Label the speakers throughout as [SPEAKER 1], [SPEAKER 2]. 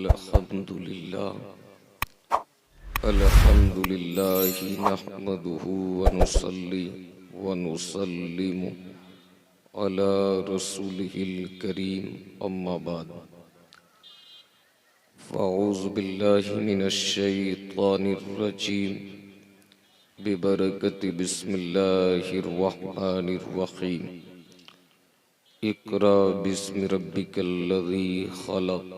[SPEAKER 1] अल्हम्दुलिल्लाह नहमदुहु व नुसल्ली व नुसल्लिमु अला रसूलिहिल करीम अम्मा बाद फ़अऊज़ु बिल्लाहि मिनश शैतानिर रजीम बिबरकति बिस्मिल्लाहिर रहमानिर रहीम इक़रा बिस्मि रब्बिकल्लज़ी खलक़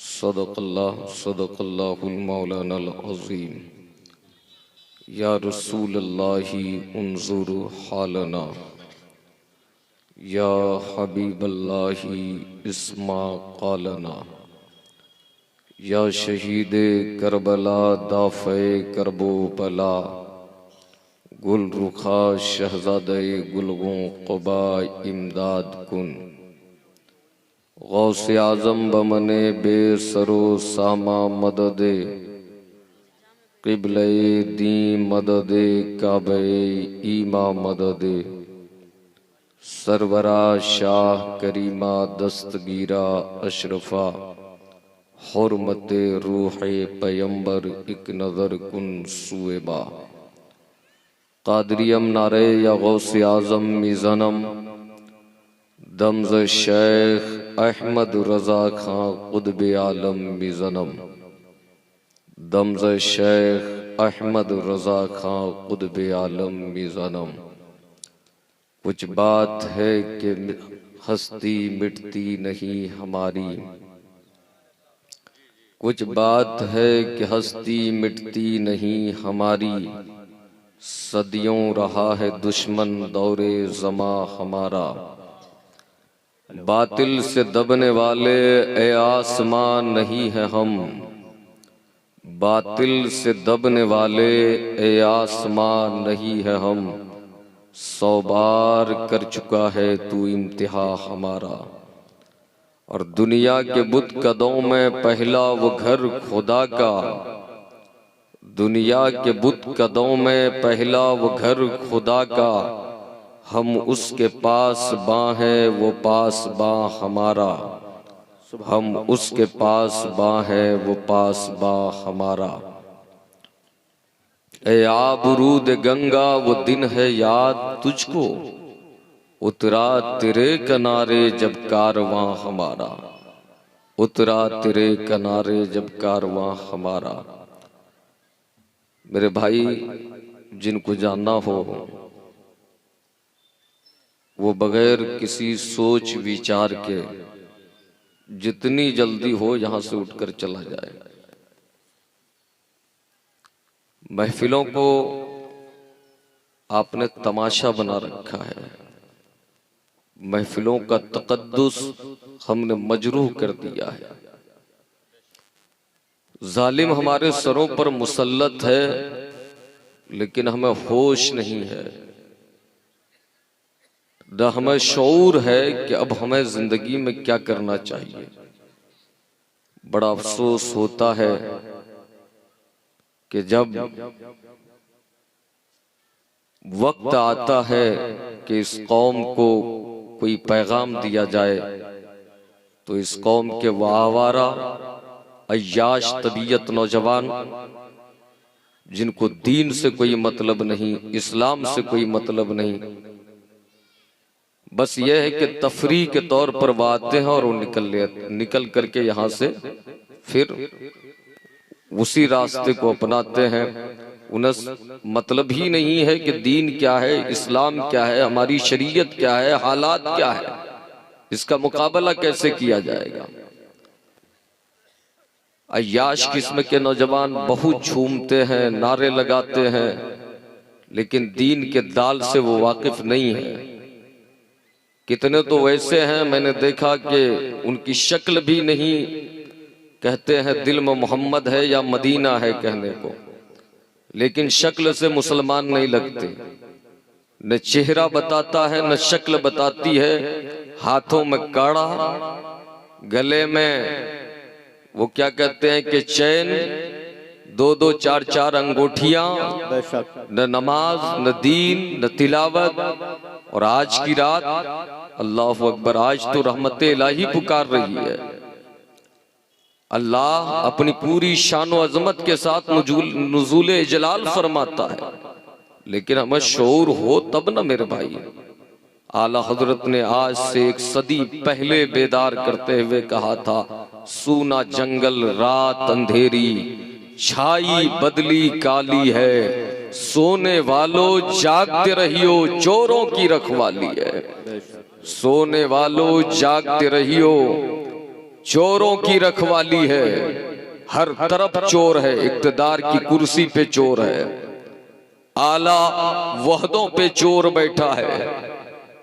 [SPEAKER 1] सदक़ल्लाहुल मौलानाल अज़ीम या रसूलल्लाहि उन्ज़ुर हालना या हबीबल्लाहि इस्मा क़ालना या शहीदे करबला दाफ़े करबो बला गुल रुखा शहज़ादे गुलगों क़ुबा इमदाद कुन गौसे आज़म बमने बेसरो सामा मददे क़िबले दी मददे काबे ईमा मददे सरवरा शाह करीमा दस्तगीरा अशरफा हुर्मते रूहे पैगंबर एक नज़र कुन सुएबा कादरियम नारे या गौसे आज़म मिज़नम दमज़ शेख अहमद रज़ा खां क़ुत्ब आलम मिज़नम दमज़ शेख अहमद रज़ा खां क़ुत्ब आलम मिज़नम। कुछ बात है कि हस्ती मिटती नहीं हमारी, कुछ बात है कि हस्ती मिटती नहीं हमारी, सदियों रहा है दुश्मन दौरे ज़मा हमारा। बातिल से दबने वाले ए आसमान नहीं है हम, बातिल से दबने वाले ए आसमान नहीं है हम। 100 बार कर चुका है तू इम्तिहा हमारा। और दुनिया के बुत कदों में पहला वो घर खुदा का, दुनिया के बुत कदों में पहला वो घर खुदा का। हम उसके पास बां हैं वो पास बां हमारा, हम उसके पास बां हैं वो पास बां हमारा। ए आबरूद गंगा वो दिन है याद तुझको, उतरा तेरे किनारे जब कारवां हमारा, उतरा तेरे किनारे जब कारवां हमारा। मेरे भाई जिनको जानना हो वो बगैर किसी सोच विचार के जितनी जल्दी हो यहां से उठकर चला जाए। महफिलों को आपने तमाशा बना रखा है, महफिलों का तकद्दुस हमने मजरूह कर दिया है। जालिम हमारे सरों पर मुसल्लत है लेकिन हमें होश नहीं है, न हमें शऊर है कि अब हमें जिंदगी में क्या करना चाहिए। बड़ा अफसोस होता है कि जब वक्त आता है कि इस कौम को कोई पैगाम दिया जाए तो इस कौम के वाहवारा अय्याश तबीयत नौजवान जिनको दीन से कोई मतलब नहीं, इस्लाम से कोई मतलब नहीं, बस यह है कि तफरीह के तौर पर वो आते हैं और वो निकल करके यहाँ से फिर उसी रास्ते को अपनाते हैं। उन्हें मतलब ही नहीं है कि दीन क्या है, इस्लाम क्या है, हमारी शरीयत क्या है, हालात क्या है, इसका मुकाबला कैसे किया जाएगा। अय्याश किस्म के नौजवान बहुत झूमते हैं, नारे लगाते हैं, लेकिन दीन के दाल से वो वाकिफ नहीं है। कितने तो वैसे हैं मैंने देखा कि उनकी शक्ल भी नहीं, कहते हैं दिल में मोहम्मद है या मदीना है कहने को, लेकिन शक्ल से मुसलमान नहीं लगते। न चेहरा बताता है न शक्ल बताती है, हाथों में काड़ा, गले में वो क्या कहते हैं कि चैन, 2-2 4-4 अंगूठियां, न नमाज न दीन न तिलावत। और आज की रात अल्लाह अकबर, आज तो रहमत इलाही पुकार रही है। अल्लाह अपनी पूरी शान व अजमत के साथ नुज़ूल जलाल फरमाता है, लेकिन हमें शऊर हो तब ना मेरे भाई। आला हजरत ने आज से 1 सदी पहले बेदार करते हुए कहा था, सूना जंगल रात अंधेरी, छाई बदली काली है, सोने वालों जागते रहियो, चोरों की रखवाली है। सोने वालों जागते रहियो, चोरों की रखवाली है। हर तरफ चोर है, इक्तदार की कुर्सी पे चोर है, आला वहदों पे चोर बैठा है।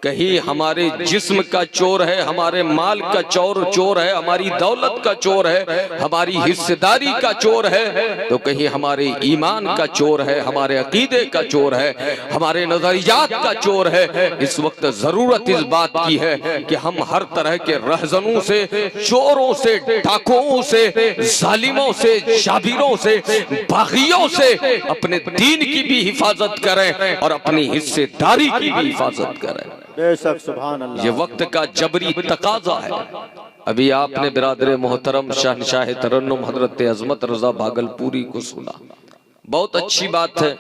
[SPEAKER 1] कहीं हमारे जिस्म का चोर है, हमारे माल का चोर है, हमारी दौलत का चोर है, हमारी हिस्सेदारी का चोर है, तो कहीं हमारे ईमान का चोर है, हमारे अकीदे का चोर है, हमारे नजरियात का चोर है। इस वक्त जरूरत इस बात की है कि हम हर तरह के रहजनों से, चोरों से, डाकुओं से, जालिमों से, जाबिरों से, बागियों से अपने दीन की भी हिफाजत करें और अपनी हिस्सेदारी की भी हिफाजत करें।
[SPEAKER 2] बेशक, सुभान अल्लाह।
[SPEAKER 1] ये वक्त का जबरी तकाजा है। अभी आपने बिरादर मोहतरम शहनशाह तरन्नुम हजरत अजमत रजा भागलपुरी को सुना, बहुत अच्छी बात है।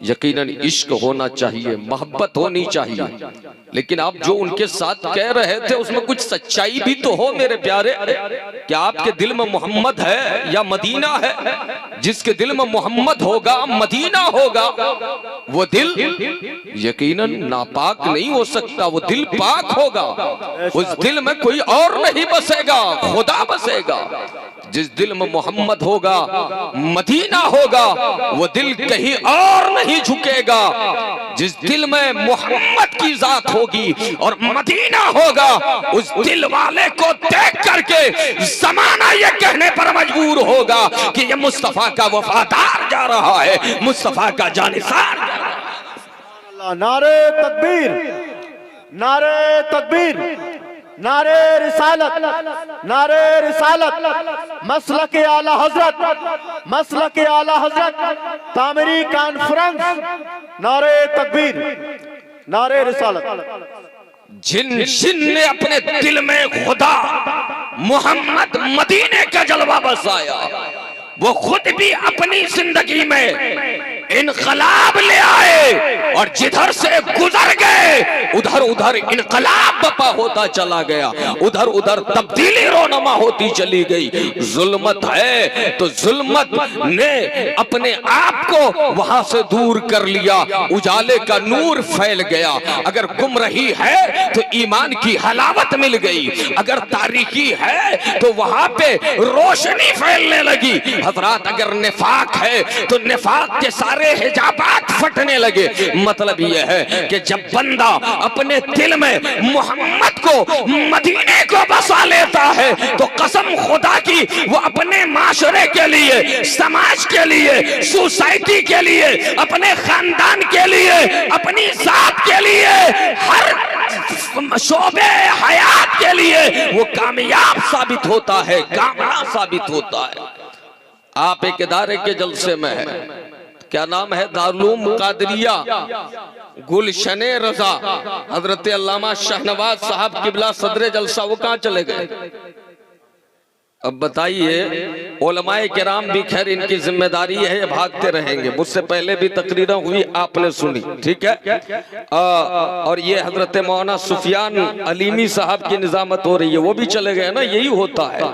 [SPEAKER 1] यकीनन इश्क होना चाहिए, मोहब्बत होनी चाहिए, लेकिन आप जो उनके साथ कह रहे थे उसमें कुछ सच्चाई भी तो हो मेरे प्यारे। क्या आपके दिल में मोहम्मद है या मदीना है? जिसके दिल में मोहम्मद होगा, मदीना होगा, वो दिल यकीनन नापाक नहीं हो सकता, वो दिल पाक होगा। उस दिल में कोई और नहीं बसेगा, खुदा बसेगा। जिस दिल में मोहम्मद होगा, मदीना होगा, वो दिल कहीं और नहीं झुकेगा। जिस दिल में मोहम्मद की जात होगी और मदीना होगा, उस दिल वाले को देख करके जमाना ये कहने पर मजबूर होगा कि ये मुस्तफा का वफादार जा रहा है, मुस्तफा का जानिसार जा रहा है।
[SPEAKER 2] नारे तकबीर, नारे तकबीर, नारे रिसालत, नारे रिसालत, मसलक आला हजरत, मसलक आला हजरत, तामीरी कॉन्फ्रेंस, नारे तकबीर, नारे रिसालत।
[SPEAKER 1] जिन जिन ने अपने दिल में खुदा मोहम्मद मदीने का जलवा बसाया, वो खुद भी अपनी जिंदगी में इनकलाब ले आए और जिधर से गुजर गए उधर उधर इनकलाब बपा होता चला गया, उधर उधर तब्दीली रोनमा होती चली गई। जुल्मत है तो जुल्मत ने अपने आप को वहां से दूर कर लिया, उजाले का नूर फैल गया। अगर गुमराही है तो ईमान की हलावत मिल गई, अगर तारीकी है तो वहां पे रोशनी फैलने लगी। हजरात, अगर निफाक है तो निफाक के सारे हिजाबात फटने लगे। मतलब यह है कि जब बंदा अपने दिल में मोहम्मद को, मदीने को बसा लेता है, तो कसम खुदा की वो अपने माशरे के लिए, समाज के लिए, सोसाइटी के लिए, अपने खानदान के लिए, अपनी जात के लिए, हर शोबे हयात के लिए वो कामयाब साबित होता है, कामयाब साबित होता है। आप एक इदारे के जलसे में है, क्या नाम है, दारुल कादरिया गुलशने रजा, हजरत अल्लामा शाहनवाज साहब किबला सदर जलसा, वो कहाँ चले गए? अब बताइए, उलमाए किराम भी खैर इनकी जिम्मेदारी है, ये भागते रहेंगे। मुझसे पहले भी तकरीरें हुई, आपने सुनी, ठीक है। और ये हजरत मौलाना सुफियान अलीमी साहब की निजामत हो रही है, वो भी चले गए ना। यही होता है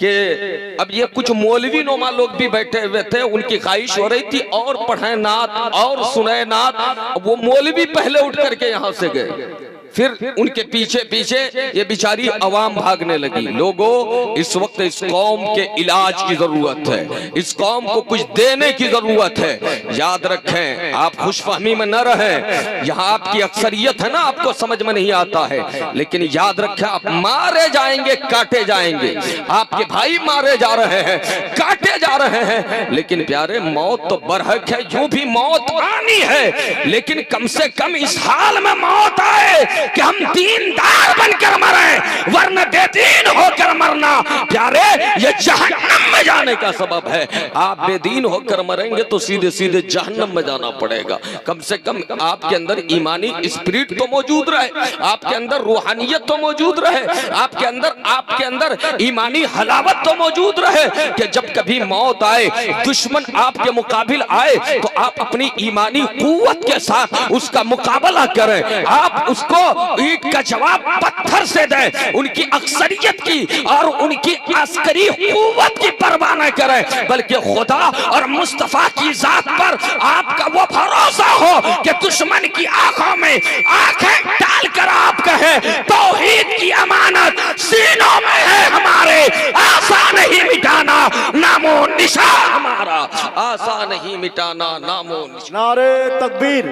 [SPEAKER 1] कि अब ये कुछ मौलवी नुमा लोग भी बैठे हुए थे, उनकी ख्वाहिश हो रही थी और पढ़े नात और सुने नात। वो मौलवी पहले उठ करके यहाँ से गए, फिर उनके पीछे पीछे ये बेचारी अवाम भागने लगी। लोगों, इस वक्त इस कौम के इलाज की जरूरत है, इस कौम को कुछ देने की जरूरत है। याद रखें, आप खुशफहमी में न रहें। यहाँ आपकी अक्सरियत है ना, आपको समझ में नहीं आता है, लेकिन याद रखें, आप मारे जाएंगे, काटे जाएंगे। आपके भाई मारे जा रहे हैं, काटे जा रहे हैं, लेकिन प्यारे, मौत तो बरहक है, यूं भी मौत आनी है, लेकिन कम से कम इस हाल में मौत आए
[SPEAKER 3] कि हम दीनदार बनकर मरे, वरना बेदीन होकर मरना प्यारे ये जहन्नम में जाने का सबब है। आप बेदीन होकर मरेंगे तो सीधे सीधे जहन्नम में जाना पड़ेगा। कम से कम आपके अंदर ईमानी स्पिरिट तो मौजूद रहे, आपके अंदर रूहानियत तो मौजूद रहे, आपके अंदर ईमानी हलावत तो मौजूद रहे कि जब कभी मौत आए, दुश्मन आपके मुकाबिल आए तो आप अपनी ईमानी कुव्वत के साथ उसका मुकाबला करें। आप उसको ईंट का जवाब पत्थर से दें, उनकी अक्सरियत की और उनकी अस्करी कुव्वत की परवाह न करें, बल्कि खुदा और मुस्तफा की जात पर आपका वो भरोसा हो कि दुश्मन की आंखों में आंखें डालकर आप कहें तौहीद की अमानत सीनों में है हमारे, आसान नहीं मिटाना नामो निशान हमारा, आसान नहीं मिटाना नामो निशान।
[SPEAKER 2] नारे तकबीर,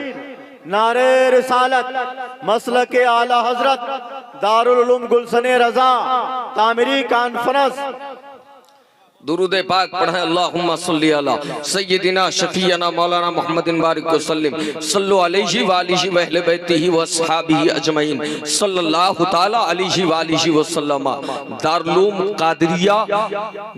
[SPEAKER 2] नारे रिसालत, मसलक आला हजरत दारुल उलूम गुलशन रजा तामीरी कॉन्फ्रेंस।
[SPEAKER 1] दुरूद पाक पढ़ें। अल्लाहुम्मा सल्ली अला सय्यदिना शफीना मौलाना मुहम्मदिन बारिक वसल्लम सल्लु अलैहि व आलिहि व अहले बैतिही व अस्हाबिही अजमईन सल्लल्लाहु तआला अलैहि व आलिहि वसल्लम। दारुल कादरिया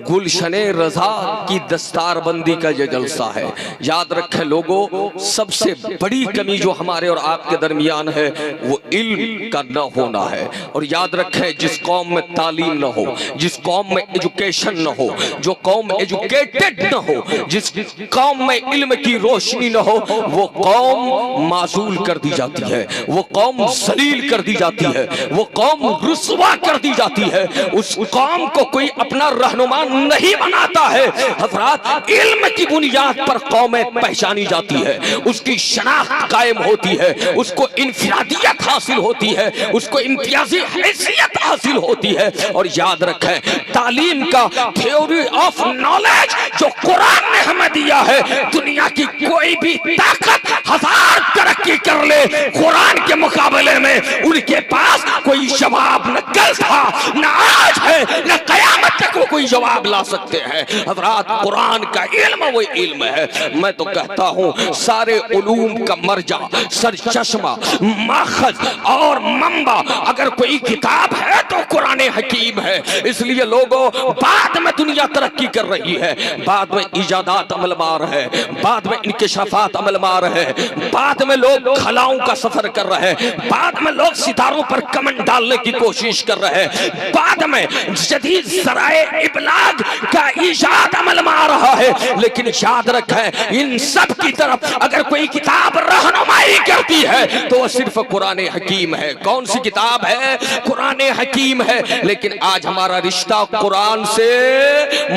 [SPEAKER 1] गुलशन रजा की दस्तारबंदी का ये जलसा है। याद रखें लोगों, सबसे बड़ी कमी जो हमारे और आपके दरमियान है वो इल्म का न होना है। और याद रखें, जिस कौम में तालीम न हो, जिस कौम में एजुकेशन न हो, जो कौम एजुकेटेड न हो, जिस कौम में इल्म की रोशनी न हो, वो कौम मासूल कर दी जाती है, वो कौम जलील कर दी जाती है, वो कौम रुस्वा कर दी जाती है। उस कौम को कोई अपना रहनुमा नहीं बनाता है। हज़रात, इल्म की बुनियाद पर कौमें पहचानी जाती है, उसकी शनाख्त कायम होती है, उसको इनफरादियत हासिल होती है, उसको इम्तियाजी हैसियत हासिल होती है। और याद रखें, तालीम का थ्योरी ऑफ नॉलेज जो कुरान ने हमें दिया है, दुनिया की कोई भी ताकत हजार तरक्की कर ले, कुरान के मुकाबले में उनके पास कोई जवाब न कल था, न आज है, न कयामत तक वो कोई जवाब ला सकते हैं। हज़रात, कुरान का इल्म वो इल्म है। मैं तो कहता हूँ सारे उलूम का मर्जा, सर चश्मा, माखज और मंबा अगर कोई किताब है तो कुरान हकीम है। इसलिए लोगों, बाद में दुनिया तरक्की कर रही है, बाद में इजादात अमल मार है, बाद में इंकिशाफात अमल मार है, बाद में लोग खलाओं का सफर कर रहे हैं, बाद में लोग सितारों पर कमेंट डालने की कोशिश कर रहे हैं, बाद में जदीद ज़राए इबलाग का इजाद अमल मार रहा है। लेकिन याद रखें, इन सब की तरफ अगर कोई किताब रहनुमाई करती है तो वह सिर्फ कुरान हकीम है। कौन सी किताब है? कुरान हकीम है। लेकिन आज हमारा रिश्ता कुरान से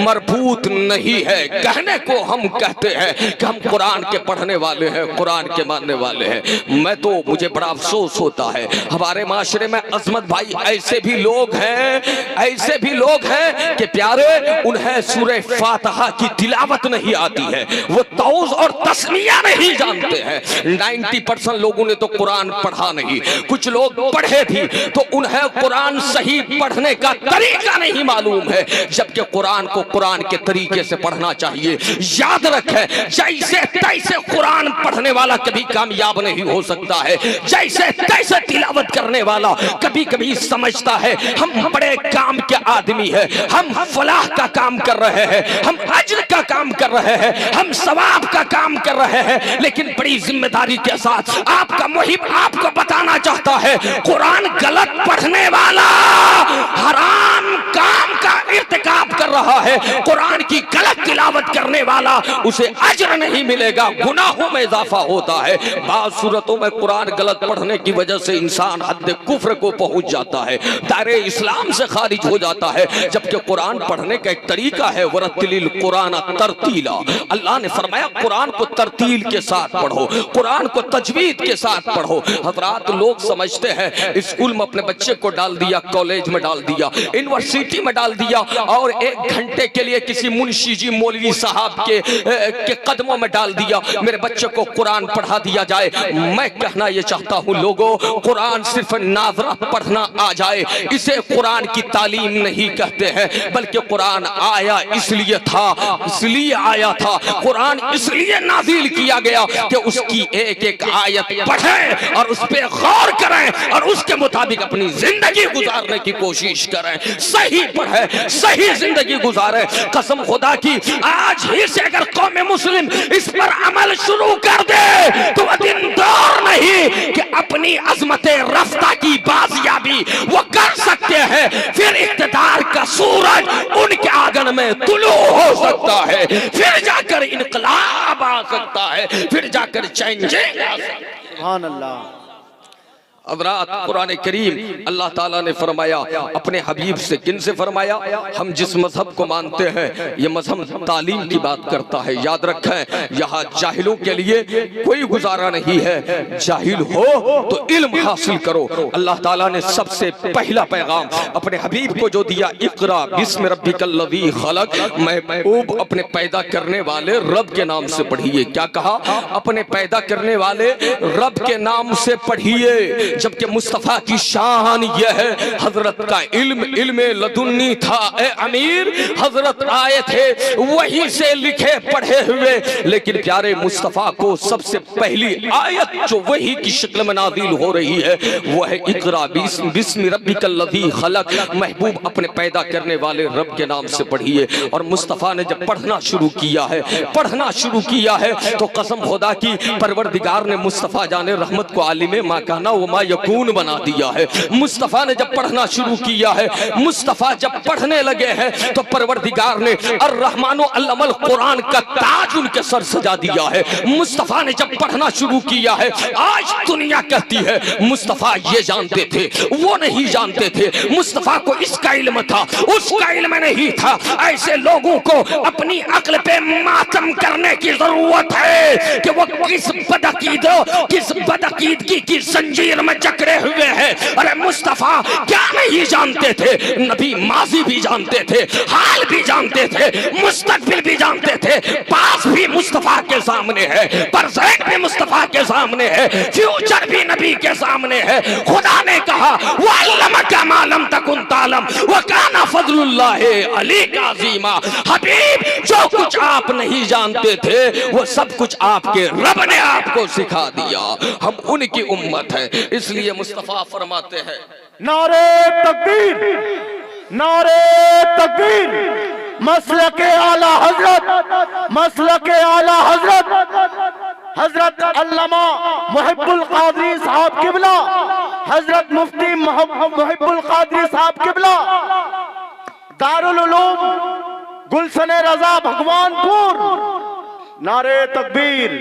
[SPEAKER 1] मरबूत नहीं है। कहने को हम कहते हैं कि हम कुरान के पढ़ने वाले हैं, कुरान के मानने वाले हैं। मैं तो, मुझे बड़ा अफसोस होता है, हमारे माशरे में अजमत भाई ऐसे भी लोग हैं कि प्यारे उन्हें सूरह फातिहा की तिलावत नहीं आती है, वो तौज और तस्मिया नहीं जानते हैं। 90% लोगों ने तो कुरान पढ़ा नहीं, कुछ लोग पढ़े भी तो उन्हें कुरान सही पढ़ने का तरीका नहीं मालूम है, जबकि कुरान को कुरान के तरीके से पढ़ना चाहिए। याद रखें, जैसे तैसे कुरान पढ़ने वाला कभी कामयाब नहीं हो सकता है, जैसे तैसे तिलावत करने वाला कभी कभी समझता है हम बड़े काम के आदमी है, हम फलाह का काम कर रहे हैं, हम अज्र का काम कर रहे हैं, हम सवाब का काम कर रहे हैं। लेकिन बड़ी जिम्मेदारी के साथ आपका मुहिब आपको बताना चाहता है, कुरान गलत पढ़ने वाला हराम काम का इर्तिकाब कर रहा है, कुरान की गलत तिलावत करने वाला उसे अज्र नहीं मिलेगा, गुनाहों में इजाफा होता है। बाज़ सूरतों में कुरान गलत पढ़ने की वजह से इंसान हद कुफ्र को पहुंच जाता है, दायरे इस्लाम से खारिज हो जाता है। जबकि कुरान पढ़ने का एक तरीका है, वरतिलिल कुरान तरतीला। अल्लाह ने फरमाया कुरान को तरतील के साथ पढ़ो, कुरान को तजवीद के साथ पढ़ो। हज़रात, लोग समझते हैं स्कूल में अपने बच्चे को डाल दिया, कॉलेज में डाल दिया, यूनिवर्सिटी में डाल दिया और 1 घंटे के लिए
[SPEAKER 3] लिए किसी मुंशी जी मौलवी साहब के कदमों में डाल दिया, मेरे बच्चे को कुरान पढ़ा दिया जाए। मैं कहना ये चाहता हूँ लोगों, कुरान सिर्फ नाज़रा पढ़ना आ जाए इसे कुरान की तालीम नहीं कहते हैं, बल्कि कुरान आया इसलिए आया था, कुरान इसलिए नाज़िल किया गया कि उसकी एक एक आयत पढ़ें और उस पर गौर करें और उसके मुताबिक अपनी जिंदगी गुजारने की कोशिश करें। सही पढ़े, सही जिंदगी गुजारे। कसम खुदा की, आज ही से अगर कौम मुस्लिम इस पर अमल शुरू कर दे तो वह दिन दौर नहीं कि अपनी अजमते रफ्ता की बाजियाबी वो कर सकते हैं। फिर इख्तिदार का सूरज उनके आंगन में तुलू हो सकता है, फिर जाकर इनकलाब आ सकता है, फिर जाकर चेंजिंग आ सकता है।
[SPEAKER 2] सुभान अल्लाह।
[SPEAKER 3] अब रात कुरान करीम अल्लाह ताला ने फरमाया अपने हबीब से, किन से फरमाया? हम जिस मजहब को मानते हैं ये मजहब तालीम की बात करता है। याद रखें, यहाँ जाहिलों के लिए कोई गुजारा नहीं है। जाहिल हो तो इल्म हासिल करो। अल्लाह ताला ने सबसे पहला पैगाम अपने हबीब को जो दिया, इक़रा बिस्मि रब्बिकल्लज़ी खलक, महबूब अपने पैदा करने वाले रब के नाम से पढ़िए। क्या कहा? अपने पैदा करने वाले रब के नाम से पढ़िए। जबकि मुस्तफा की शान यह है, हजरत का इल्म लदुन्नी था। ए अमीर, हजरत आए थे वहीं से लिखे पढ़े हुए, लेकिन प्यारे मुस्तफा को सबसे पहली आयत जो वही की शक्ल में नाज़िल हो रही है वो है इक़रा बिस्मि रब्बिकल्लज़ी खलक, महबूब अपने पैदा करने वाले रब के नाम से पढ़िए। और मुस्तफा ने जब पढ़ना शुरू किया है तो कसम खुदा की, परवरदिगार ने मुस्तफा जाने रहमत को आलिम मा कहना वो मा यकून बना दिया है। मुस्तफा ने जब पढ़ना शुरू किया है, मुस्तफा जब पढ़ने लगे हैं तो परवरदिगार ने अर्रहमानु अल्लमल कुरान का ताज उनके सर सजा दिया है। मुस्तफा ने जब पढ़ना शुरू किया है, आज दुनिया कहती है मुस्तफा ये जानते थे, वो नहीं जानते थे। मुस्तफा को इसका इल्म था, उसका इल्म नहीं था। ऐसे लोगों को अपनी अक्ल पे मातम करने की जरूरत है कि वो किस बदअकीदगी की जंजीर में जकड़े हुए हैं। अरे मुस्तफा क्या नहीं जानते थे? नबी माजी भी जानते थे, हाल भी जानते थे, मुस्तकबिल भी जानते थे। पास भी मुस्तफा के सामने है, प्रेजेंट भी मुस्तफा के सामने है, फ्यूचर भी नबी के सामने है। खुदा ने कहा वअल्लमका मा लम तकुन तालम व काना फज़लुल्लाहि अलैका अज़ीमा। हबीब, जो कुछ आप नहीं जानते थे वो सब कुछ आपके रब ने आपको सिखा दिया। हम उनकी उम्मत है, इसलिए मुस्तफा फरमाते हैं
[SPEAKER 2] नारे तकबीर, नारे तकबीर, मसलके आला हजरत, मसलके आला हजरत, हजरत अल्लामा मुहिब्बुल कादरी साहब किबला, हजरत मुफ्ती मुहिब्बुल कादरी साहब किबला, दारुल उलूम गुलशन रजा भगवानपुर। नारे तकबीर,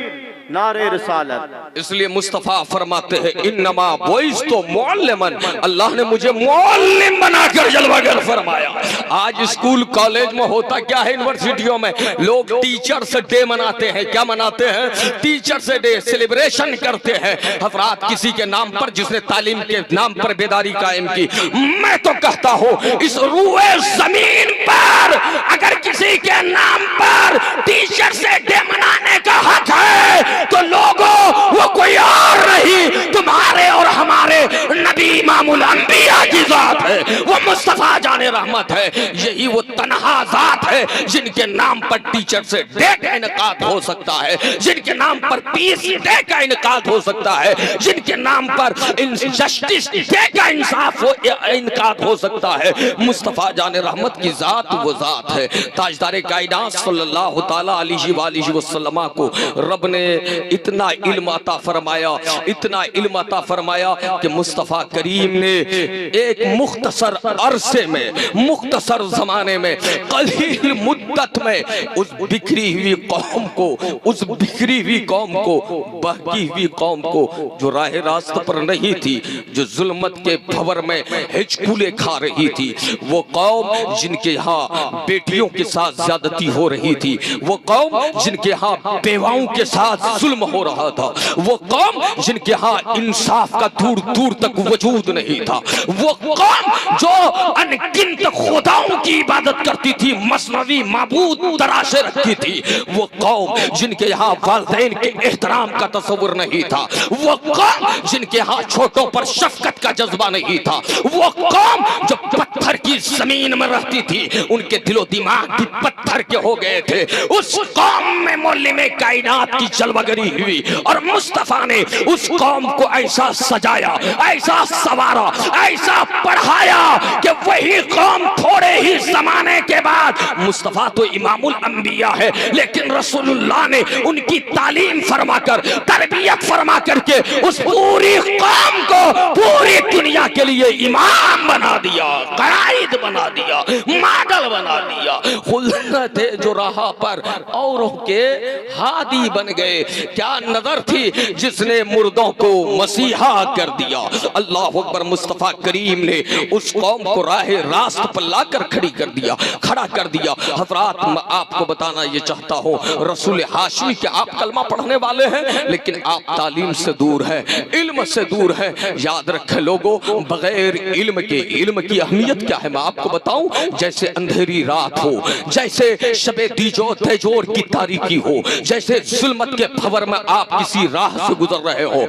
[SPEAKER 2] नारे रिसालत।
[SPEAKER 3] इसलिए मुस्तफा फरमाते हैं इन्नमा बुइस्तु मुअल्लिमन, अल्लाह ने मुझे मुअल्लिम बनाकर जलवागर फरमाया। आज स्कूल कॉलेज में होता क्या है, यूनिवर्सिटियों में लोग टीचर्स डे मनाते हैं। क्या मनाते हैं? टीचर्स डे सेलिब्रेशन करते हैं। अफराद किसी के नाम पर, जिसने तालीम के नाम पर बेदारी कायम की। मैं तो कहता हूँ इस रूए जमीन पर अगर किसी के नाम पर टीचर्स डे मनाने का हक है तो लोगों वो कोई और नहीं, तुम्हारे और हमारे नबी इमामुल अंबिया की जात है, वो मुस्तफा जाने रहमत है। यही वो तन्हा जात है जिनके नाम पर टीचर्स डे का इनकाद हो सकता है, जिनके नाम पर पीस डे का इनकाद हो सकता है, जिनके नाम पर जस्टिस डे का इंसाफ इनकाद हो सकता है। मुस्तफा जाने रहमत की जात वो जात है। ताजदार कायनात सल्लल्लाहु ताला अलैहि वसल्लम को रब ने इतना इल्म अता फरमाया, इतना इल्म अता फरमाया कि मुस्तफा करीम ने एक मुख्तसर अरसे में, मुख्तसर जमाने में, कलील मुद्दत में उस बिखरी हुई कौम को, उस बिखरी हुई कौम को, बहकी हुई कौम को, जो राह रास्त पर नहीं थी, जो जुल्मत के भंवर में हिचकुले खा रही थी, वो कौम जिनके यहाँ बेटियों के साथ ज्यादती हो रही थी, वो कौम जिनके यहाँ बेवाओं के साथ जुल्म हो रहा था, वो कौम जिनके यहाँ इंसाफ का दूर दूर तक वजूद नहीं था, वो कौम जो अनगिनत खुदाओं की इबादत करती थी, मसनवी माबूद तराशे रखती थी, वो कौम जिनके यहाँ वालिदैन के एहतराम का तस्वुर नहीं था, वो कौम जिनके यहाँ छोटों पर शफकत का जज्बा नहीं था, वो कौम जो पत्थर की जमीन में रहती थी, उनके दिलो दिमाग भी पत्थर के हो गए थे, उस कौम में मौलिम कायनात की जलवागरी हुई और मुस्तफा ने उस कौम को ऐसा सजाया, ऐसा सवारा, ऐसा पढ़ाया कि वही कौम थोड़े ही जमाने के बाद, मुस्तफा तो इमामुल अंबिया है, लेकिन रसूलुल्लाह ने उनकी तालीम फरमाकर, तरबियत फरमा करके उस पूरी कौम को पूरी दुनिया के लिए इमाम बना दिया, कायद बना दिया, मॉडल बना दिया। खुल्लत थे जो राह पर औरों के हादी बन गए। क्या नजर थी जिसने मुर्दों को मसीहा कर दिया। अल्लाह अकबर। मुस्तफा करीम ने उस कौम को राह रास्त पर लाकर खड़ी कर दिया, खड़ा कर दिया। हजरात, मैं आपको बताना ये चाहता हूँ, रसूल हाशमी के आप कलमा पढ़ने वाले हैं, लेकिन आप तालीम से दूर है, इल्म से दूर है। याद रखें लोगों, बगैर इल्म के, इल्म की अहमियत क्या है मैं आपको बताऊं। जैसे अंधेरी रात हो, जैसे शबे दीजो तेजोर की तारीकी हो, जैसे जुल्मत के भंवर में आप किसी राह से गुजर रहे हो,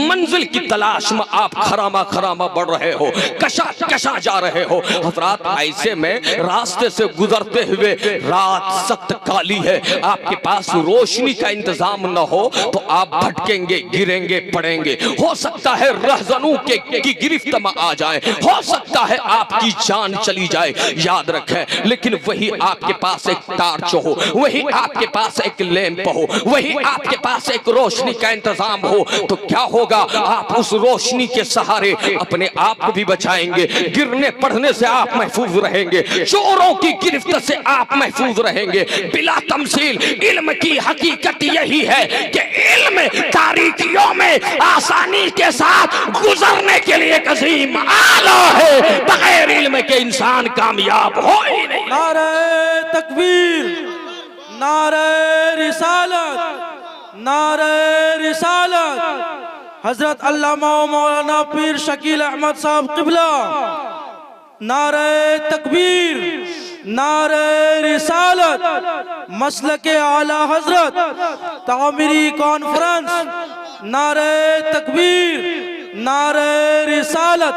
[SPEAKER 3] मंजिल की तलाश में आप खरामा खरामा बढ़ रहे हो, कशा कशा जा रहे हो। हजरात, ऐसे में रास्ते से गुजरते हुए रात सख्त काली है, आपके पास रोशनी का इंतजाम न हो तो आप भटकेंगे, गिरेंगे, पड़ेंगे। हो सकता है रहजनों की गिरफ्त में आ जाए, हो सकता है आपकी जान चली जाए। याद रखें, लेकिन वही आपके पास एक टार्च हो, वही आपके पास एक लैंप हो, वही आपके पास एक रोशनी का इंतजाम हो, तो क्या होगा, आप उस रोशनी के सहारे अपने आप को भी बचाएंगे, गिरने पड़ने से आप महफूज रहेंगे, चोरों की गिरफ्त से आप महफूज रहेंगे। बिला तमसील इल्म की हकीकत यही है कि इल्म तारीकियों में आसानी के साथ गुजरने के लिए एक अजीम आला है। बगैर इल्म के इंसान कामयाब हो ही नहीं।
[SPEAKER 4] नारे तकबीर, नारे रिसालत, नारे रिसालत। हजरत अल्लामा मौलाना पीर शकील अहमद साहब किबला। नारे तकबीर, नारे रिसालत। मसलके आला हजरत तामीरी कॉन्फ्रेंस। नारे तकबीर, नारे रिसालत।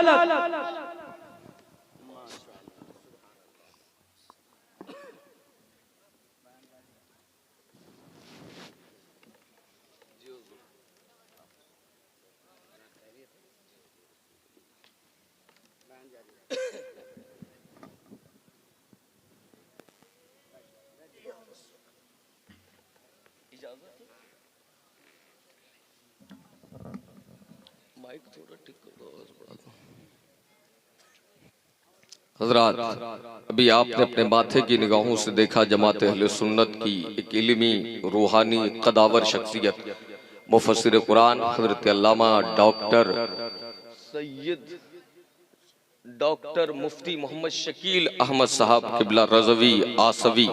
[SPEAKER 1] हजरात, अभी आपने अपने माथे की निगाहों से देखा जमात अहले सुन्नत की एक इल्मी, रूहानी, कदावर शख्सियत मुफस्सिर कुरान हजरत अल्लामा डॉक्टर सैयद डॉक्टर मुफ्ती मोहम्मद शकील अहमद साहब किबला रज़वी आसवी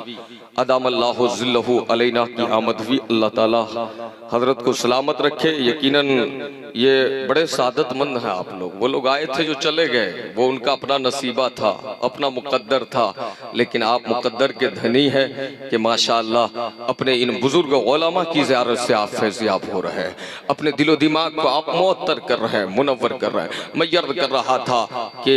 [SPEAKER 1] अदामल्लाहु ज़िल्लहु अलैना की आमद हुई। अल्लाह ताला हजरत को सलामत रखे। यकीनन ये बड़े सादतमंद हैं आप लोग। वो लोग आए थे जो चले गए, वो उनका अपना नसीबा था, अपना मुकद्दर था, लेकिन आप मुकद्दर के धनी हैं कि माशाअल्लाह अपने इन बुजुर्ग उलमा की ज़ियारत से आप फैज़याब हो रहे हैं, अपने दिलो दिमाग को आप मुअत्तर कर रहे हैं, मुनव्वर कर रहे हैं। मैं यर्द कर रहा था कि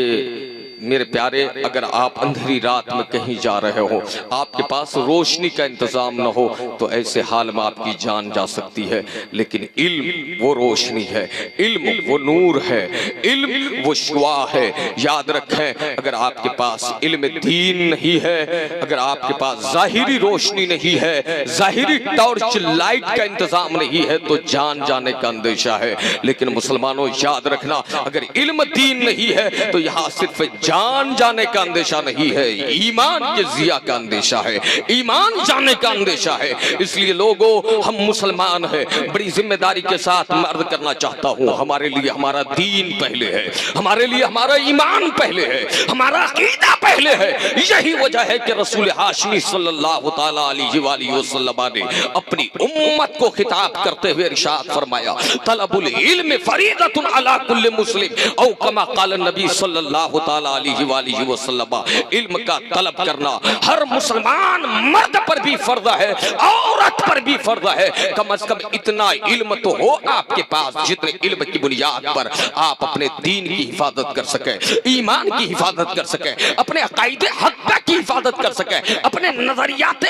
[SPEAKER 1] मेरे प्यारे, अगर आप अंधेरी रात में कहीं जा रहे हो, आपके पास रोशनी का इंतजाम न हो, तो ऐसे हाल में आपकी जान जा सकती है। लेकिन इल्म वो रोशनी है, इल्म वो नूर है, इल्म वो शुआ है। याद रखें, अगर आपके पास इल्म दीन नहीं है, अगर आपके पास जाहिरी रोशनी नहीं है, जाहिरी टॉर्च लाइट का इंतजाम नहीं है, तो जान जाने का अंदेशा है। लेकिन मुसलमानों, याद रखना, अगर इल्म दीन नहीं है तो यहाँ सिर्फ
[SPEAKER 3] जान जाने का अंदेशा नहीं है, ईमान के जिया का अंदेशा है, ईमान जाने का अंदेशा है। इसलिए लोगों, हम मुसलमान हैं, बड़ी जिम्मेदारी के साथ मैं अर्ज करना चाहता हूँ, हमारे लिए हमारा दीन पहले है, हमारे लिए हमारा ईमान पहले है, हमारा अकीदा पहले है। यही वजह है कि रसूल हाशमी सल्लल्लाहु तआला अलैहि वसल्लम ने अपनी उम्मत को खिताब करते हुए इरशाद फरमाया, तलबुल इल्म फरीदतुन अला कुल्li मुस्लिम औ कमा क़ाल नबी सल्लल्लाहु तआला अलैहि वसल्लम। इल्म का तलब करना हर मुसलमान मर्द पर भी फर्ज है, औरत पर भी फर्ज है। कम से कम इतना इल्म तो हो आपके पास जितने इल्म की बुनियाद पर आप अपने दीन की हिफाजत कर सके, ईमान की हिफाजत कर सके, अपने अकायदे हक़्क़ा की हिफाजत कर सके, अपने नजरियाते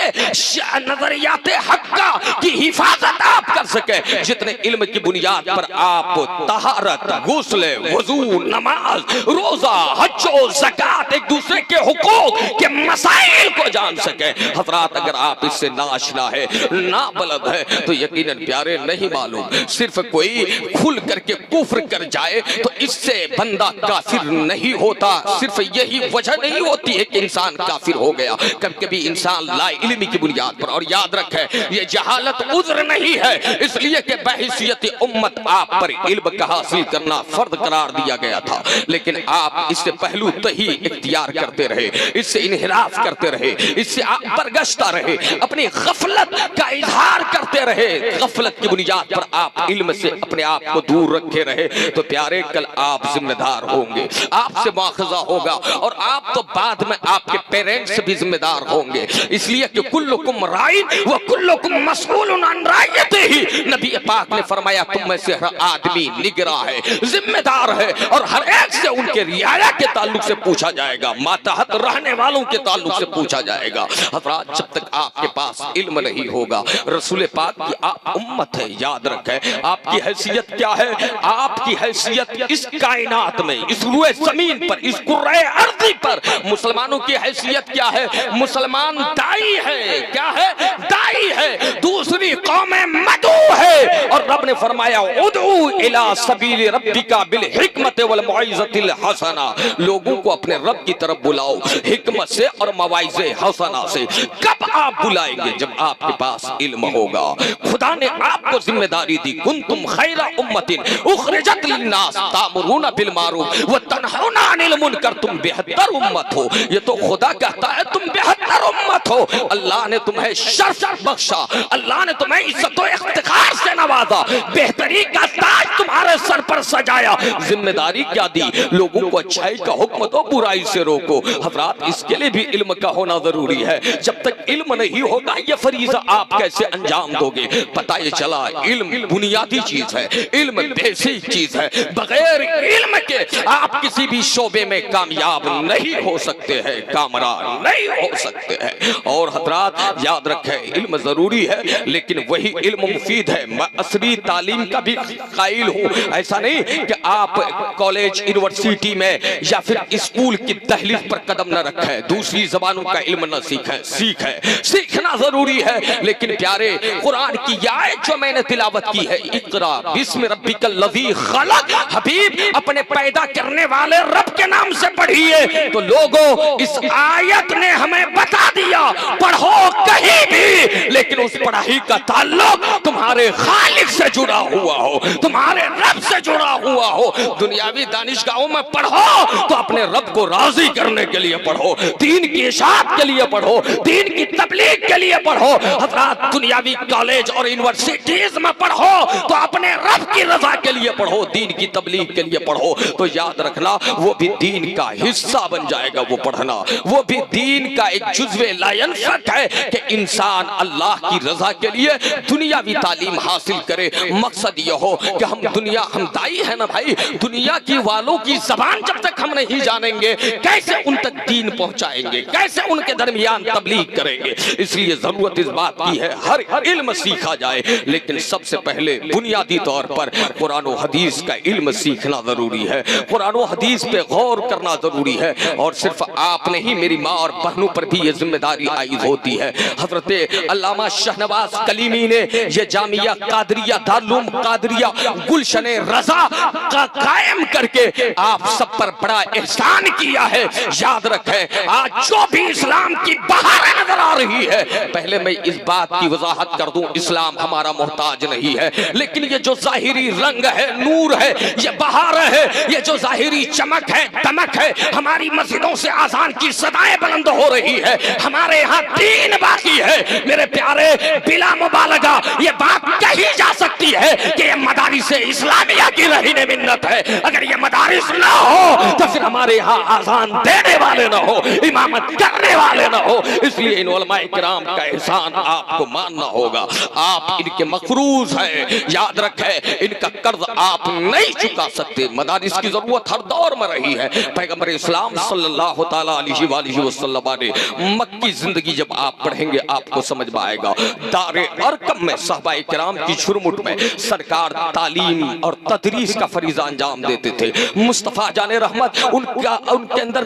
[SPEAKER 3] हक़्क़ा की हिफाजत आप कर सके, जितने इल्म की बुनियाद पर आप तहारत, गुस्ल, वजू, नमाज, रोजा, हज और ज़कात, एक दूसरे के हुकूक के मसाइल को जान सके। हज़रात, अगर आप इससे नाशना है, ना बलद है, तो यकीनन प्यारे नहीं मालूम, सिर्फ कोई खुल करके कुफ्र कर जाए तो इससे बंदा काफिर नहीं होता। सिर्फ यही वजह नहीं होती है कि इंसान काफिर हो गया, कभी कभी इंसान ला इल्मी की बुनियाद पर, और याद रखे ये जहालत उज़्र नहीं है, इसलिए कि बहैसियत उम्मत आप पर इल्म का हासिल करना फर्द करार दिया गया था, लेकिन आप इससे पहलू तही इख्तियार करते रहे, इससे इन्हिराफ करते रहे, इससे आप बरगश्ता रहे, अपनी गफलत का इजहार करते रहे, गफलत की बुनियाद पर आप इल्म से अपने आप को दूर रखे रहे, तो प्यारे कल आप जिम्मेदार होंगे, आपसे मुआखजा होगा, और आप तो बाद में आपके पेरेंट्स भी जिम्मेदार होंगे। इसलिए कि कुल्लुकुम राइन व कुल्लुकुम मसऊलुन अन राइयतिही, नबी पाक ने फरमाया तुम में से हर आदमी निगरा है, जिम्मेदार है, और हर एक से उनके रियाया के ताल्लुक से पूछा जाएगा, मातहत रहने वालों के ताल्लुक से पूछा जाएगा। हज़रात, जब तक आपके पास इल्म नहीं होगा, रसूल पाक की आप उम्मत है, याद रखें आपकी हैसियत क्या है। आपकी हैसियत इस कायनात में, इस रुए जमीन पर, इस कुर्रे अर्ज़ी पर मुसलमानों की हैसियत क्या है। मुसलमान दाई है, क्या है, दाई है, दूसरी कौमें मदू है, और रब ने फरमाया उदू इला सबील रब्बिका बिल हिकमत वल मौइज़तिल हसना, लोगों को अपने रब की तरफ बुलाओ हिकमत से और मवाइज़े हसना से। कब आप बुलाएंगे? जब आपके पास इल्म होगा। खुदा ने आपको जिम्मेदारी दी, कुंतुम खैरा उम्मतिन उखरिजत लिन्नास तामुरूना बिल मारूफ व तनहौना अनिल मुनकर, तुम बेहतर उम्मत हो। ये तो खुदा कहता है तुम बेहतर उम्मत हो। अल्लाह ने तुम्हें शर्फ बख्शा, अल्लाह ने तुम्हें इज्जत और इख्तिकार से नवाजा, बेहतरी का ताज तुम्हारे सर पर सजाया। जिम्मेदारी क्या दी? लोगों को अच्छाई का हुक्म दो, बुराई से रोको। हज़रात, इसके लिए भी इल्म का होना जरूरी है। जब तक इल्म नहीं होगा ये फरीज़ा आप कैसे अंजाम दोगे? पता ये चला इल्म बुनियादी चीज है, इल्म बेसिक चीज है। बगैर इल्म के आप किसी भी शोबे में कामयाब नहीं हो सकते हैं, कामरान नहीं हो सकते हैं। और हज़रात याद रखें इल्म जरूरी है, लेकिन वही इल्म मुफीद है। मैं असली तालीम का भी कायल हूँ। ऐसा नहीं कि आप कॉलेज यूनिवर्सिटी में या फिर स्कूल की दहलीज पर कदम न रखें, दूसरी जबानों का इल्म न सीखें। सीखना जरूरी है, लेकिन प्यारे कुरान की आयत जो मैंने तिलावत की है, इक़रा बिस्मि रब्बिकल लज़ी खलक़, हबीब अपने पैदा करने वाले रब के नाम से पढ़िए। तो लोगों, इस आयत ने हमें बता दिया पढ़ो कहीं भी, लेकिन उस पढ़ाई का ताल्लुक तुम्हारे खालिक से जुड़ा हुआ हो, तुम्हारे रब से जुड़ा हुआ हो। दुनियावी दानिशगाहों में पढ़ो तो अपने रब को राजी करने के लिए पढ़ो, दीन की इशाअत के लिए पढ़ो, दीन की तबलीग के लिए पढ़ो। हज़रात, दुनियावी कॉलेज और यूनिवर्सिटीज में पढ़ो तो अपने रब की रजा के लिए पढ़ो, दीन की तबलीग के लिए पढ़ो। तो याद रखना वो भी दीन का हिस्सा बन जाएगा। वो पढ़ना वो भी दीन का एक जुज़्वे ला यनफ़क है कि इंसान अल्लाह की रजा के लिए दुनियावी तालीम हासिल करे। मकसद ये हो कि हम दाई है ना भाई, दुनिया की वालों की जबान जब तक हम नहीं जानेंगे कैसे उन तक दीन पहुंचाएंगे, कैसे उनके दरमियान तबलीग करेंगे। इसलिए इसलिए जरूरत इस बात की है हर इल्म सीखा जाए, लेकिन सबसे पहले बुनियादी तौर पर कुरान और हदीस का इल्म सीखना जरूरी है, कुरान और हदीस पे गौर करना जरूरी है। और सिर्फ आप नहीं, मेरी माँ और बहनों पर भी ये जिम्मेदारी आयद होती है। हजरत अल्लामा शहनवाज कलीमी ने ये जामिया कादरिया दारुल कादरिया गुलशन रजा का कायम करके आप सब पर बड़ा एहसान किया है। याद रखें, आज जो भी इस्लाम की बहार नजर आ रही है, पहले मैं इस बात की वजाहत कर दूं, इस्लाम हमारा मोहताज नहीं है, लेकिन ये जो जाहिरी रंग है, नूर है, ये बहार है, ये जो जाहिरी चमक है, दमक है, हमारी मस्जिदों से आजान की सदाएं बुलंद हो रही है, हमारे यहाँ दीन बाकी है। मेरे प्यारे, बिला मुबालगा ये बात कही जा सकती है कि ये मदारिस इस्लामिया की रहीने मिन्नत है। अगर ये मदारिस ना हो तो फिर हमारे यहाँ आजान देने वाले ना हो, इमामत करने वाले ना हो। इसलिए इन उलमाए किराम का एहसान आपको मानना होगा। आप इनके मखरूज हैं, याद रखें, इनका कर्ज आप नहीं चुका सकते। मदारिस की जरूरत हर दौर में रही है। पैगंबर इस्लाम सल्लल्लाहु तआला अलैहि वसल्लम ने मक्की जिंदगी जब आप पढ़ेंगे आपको समझ में आएगा। दारे अरकम में सहाबाए किराम की झुरमुट में सरकार तालीम और तदरीस का फरीजा अंजाम देते थे। मुस्तफा जाने रहमत उनके अंदर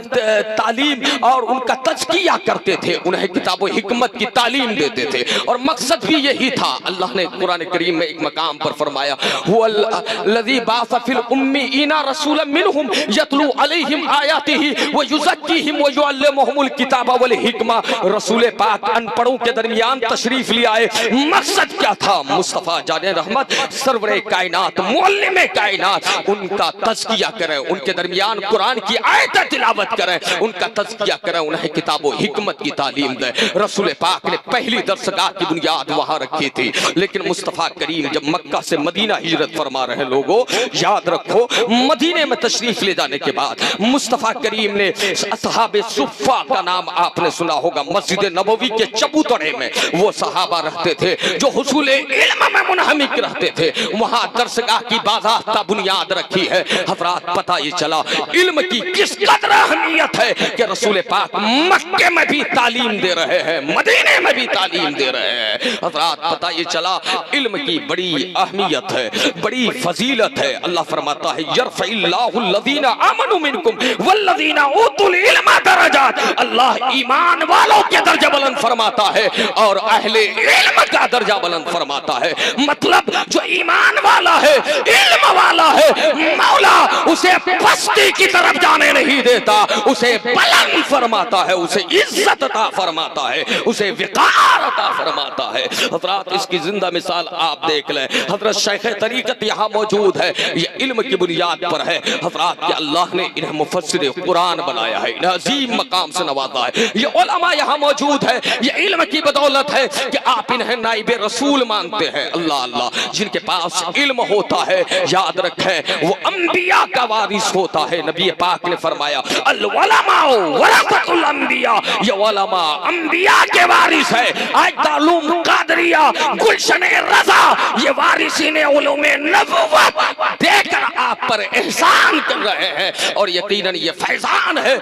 [SPEAKER 3] तालीम और उनका तज़किया करते थे, उन्हें किताब हिकमत की तालीम देते थे, और मकसद भी यही था। अल्लाह ने कुरान करीम में एक मकाम पर फरमाया, हुवल्लज़ी बाअस फिल उम्मीयीना रसूलन मिनहुम यतलू अलैहिम आयातिही व युज़क्कीहिम व युअल्लिमुहुमुल किताब वल हिकमा। रसूल पाक अनपढ़ों के दरमियान तशरीफ ले आए। मकसद क्या था? मुस्तफा जाने रहमत सरवरे कायनात मुअल्लिमे कायनात उनका तज़किया करें, उनके दरमियान कुरान की आयत तिलावत करें, उनका तज़किया करें, उन्हें किताब और हिकमत की तालीम दें। रसूल पाक ने पहली दरसगाह की बुनियाद वहां रखी थी। लेकिन मुस्तफा करीम जब मक्का से मदीना हिजरत फरमा रहे, लोगों याद रखो, मदीने में तशरीफ ले जाने के बाद मुस्तफा करीम ने असहाबे सुफ़ा का नाम आपने सुना होगा, मस्जिद नबवी के चबूतरे में वो सहाबा रहते थे जो हुसूल इल्म में मुनहमिक रहते थे। वहां दरसगाह की बाज़ाब्ता बुनियाद रखी है। हज़रात, पता ये चला इल्म की किस कदर अहमियत है कि रसूल पाक मक्के में भी तालीम दे रहे हैं, मदीने में भी तालीम दे रहे हैं। हज़रात, पता ये चला इल्म की बड़ी अहमियत है, बड़ी फजीलत है। अल्लाह फरमाता है, यरफ़इल्लाहुल्लज़ीना आमनू मिनकुम वल्लज़ीना ऊतुल इल्मा दरजात। अल्लाह ईमान वालों के दर्जा बुलंद फरमाता है और अहले इल्म का दर्जा बुलंद फरमाता है। मतलब जो ईमान वाला है, इल्म वाला है, मौला उसे पस्ती की तरफ जाने नहीं देता, उसे बुलंद फरमाता है, उसे इज्जत अता फरमाता है, उसे विकार अता फरमाता है। हज़रात, इसकी जिंदा मिसाल आप देख लें। हज़रत शेख तरीक़त यहाँ मौजूद है, ये इल्म की बुनियाद पर है। हज़रात, कि अल्लाह ने इन्हें मुफस्सिर कुरान बनाया है, इन्हें अजीम मकाम से नवाजा है। ये उलमा यहाँ मौजूद है, ये इल्म की बदौलत है कि आप इन्हें नाइबे रसूल मानते हैं। अल्लाह अल्लाह, जिनके पास इल्म होता है, याद रखें, वो अंबिया का वारिस होता है। नबी पाक ने फरमाया, अल उलमा वरसतुल अंबिया, ये उलमा अंबिया के वारिस है। आज दारुल कादरिया गुलशन रजा ये वारिसीने उलूमे नबुव्वत देकर आप पर एहसान कर रहे हैं, और यकीनन ये फैजान है